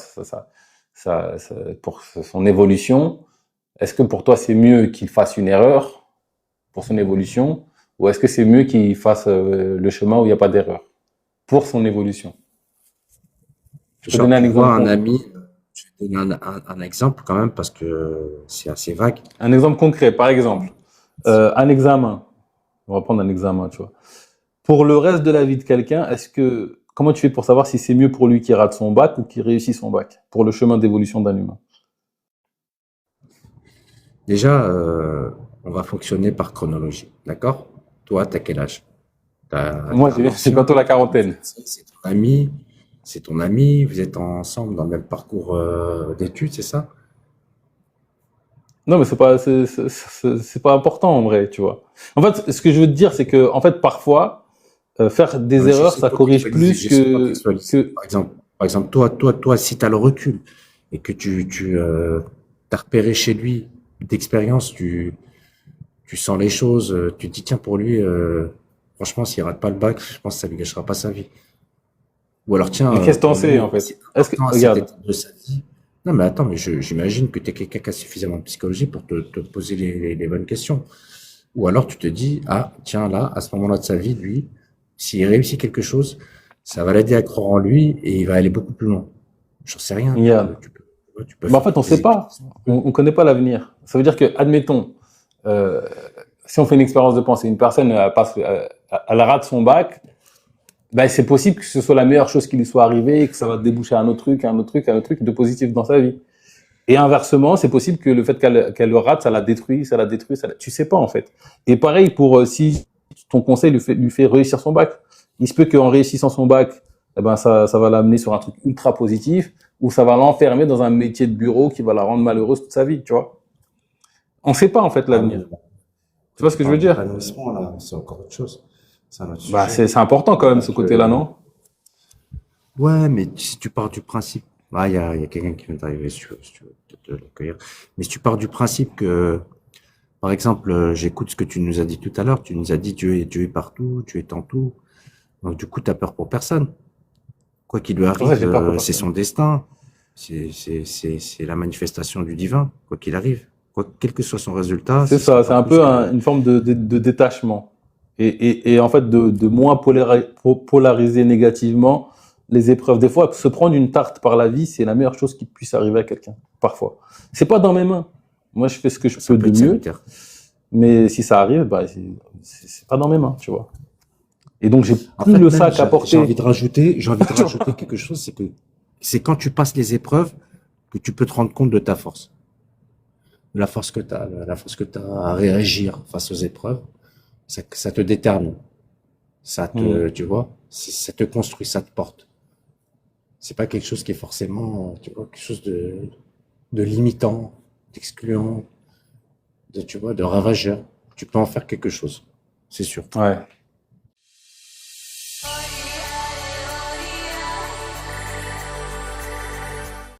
pour son évolution? Est-ce que pour toi c'est mieux qu'il fasse une erreur pour son évolution, ou est-ce que c'est mieux qu'il fasse le chemin où il n'y a pas d'erreur pour son évolution? Je peux Genre, donner un tu vois exemple un concret. ami, je vais te donner un exemple quand même parce que c'est assez vague. Un exemple concret, par exemple, un examen. On va prendre un examen, tu vois. Pour le reste de la vie de quelqu'un, comment tu fais pour savoir si c'est mieux pour lui qui rate son bac ou qui réussit son bac pour le chemin d'évolution d'un humain? Déjà, on va fonctionner par chronologie, d'accord? Toi, t'as quel âge? Moi, T'as un j'ai ancien, bientôt la quarantaine. c'est ton ami, vous êtes ensemble dans le même parcours d'études, c'est ça? Non, mais c'est pas important en vrai, tu vois. En fait, ce que je veux te dire, c'est que en fait, parfois, faire Non, des mais erreurs, ça corrige plus j'essaie de contextualiser. que. Par exemple, toi, si tu as le recul et que tu t'as repéré chez lui d'expérience, tu sens les choses, tu te dis, tiens, pour lui, franchement, s'il rate pas le bac, je pense que ça lui gâchera pas sa vie. Ou alors, tiens, Mais qu'est-ce que t'en pour sais lui, en fait? c'est Est-ce que important à cette regarde, étape de sa vie. Non, mais attends, mais j'imagine que tu es quelqu'un qui a suffisamment de psychologie pour te poser les bonnes questions. Ou alors tu te dis, ah, tiens, là, à ce moment-là de sa vie, lui, s'il réussit quelque chose, ça va l'aider à croire en lui et il va aller beaucoup plus loin. J'en sais rien, regarde. tu peux Mais en faire fait, on toutes les sait pas. hypothèses. On connaît pas l'avenir. Ça veut dire que, admettons, euh, si on fait une expérience de pensée, une personne elle rate son bac, ben c'est possible que ce soit la meilleure chose qui lui soit arrivée et que ça va déboucher à un autre truc, à un autre truc, à un autre truc de positif dans sa vie. Et inversement, c'est possible que le fait qu'elle le rate, ça la détruit, tu sais pas en fait. Et pareil pour si ton conseil lui fait réussir son bac. Il se peut qu'en réussissant son bac, eh ben ça va l'amener sur un truc ultra positif, ou ça va l'enfermer dans un métier de bureau qui va la rendre malheureuse toute sa vie, tu vois. On sait pas en fait Ah, mais l'avenir. Tu quand vois ce tu que je veux parles dire? d'épanouissement, là, c'est encore autre chose. C'est un autre Bah sujet. c'est important quand même ce Parce que, côté-là, non? Ouais, mais si tu pars du principe, ah, il y a quelqu'un qui vient d'arriver, si tu veux peut-être l'accueillir. Mais si tu pars du principe que, par exemple, j'écoute ce que tu nous as dit tout à l'heure, tu nous as dit Dieu est partout, Dieu est en tout. Donc, du coup, t'as peur pour personne. Quoi qu'il lui C'est pour ça que arrive, j'ai peur pour c'est personne. son destin. C'est la manifestation du divin, quoi qu'il arrive. Quel que soit son résultat. C'est ce sera ça, c'est pas un plus peu que- une forme de détachement. Et en fait, de moins polariser négativement les épreuves. Des fois, se prendre une tarte par la vie, c'est la meilleure chose qui puisse arriver à quelqu'un, parfois. C'est pas dans mes mains. Moi, je fais ce que je Ça peux peut de être mieux, salutaire. mais si ça arrive, bah, c'est pas dans mes mains, tu vois. Et donc, j'ai En plus fait, le même, sac à j'ai porter. envie de rajouter, quelque chose, c'est quand tu passes les épreuves que tu peux te rendre compte de ta force. La force que tu as, la force que tu as à réagir face aux épreuves, ça te détermine. Tu vois, ça te construit, ça te porte. C'est pas quelque chose qui est forcément, tu vois, quelque chose de limitant, d'excluant, tu vois, de ravageur. Tu peux en faire quelque chose, c'est sûr. Ouais.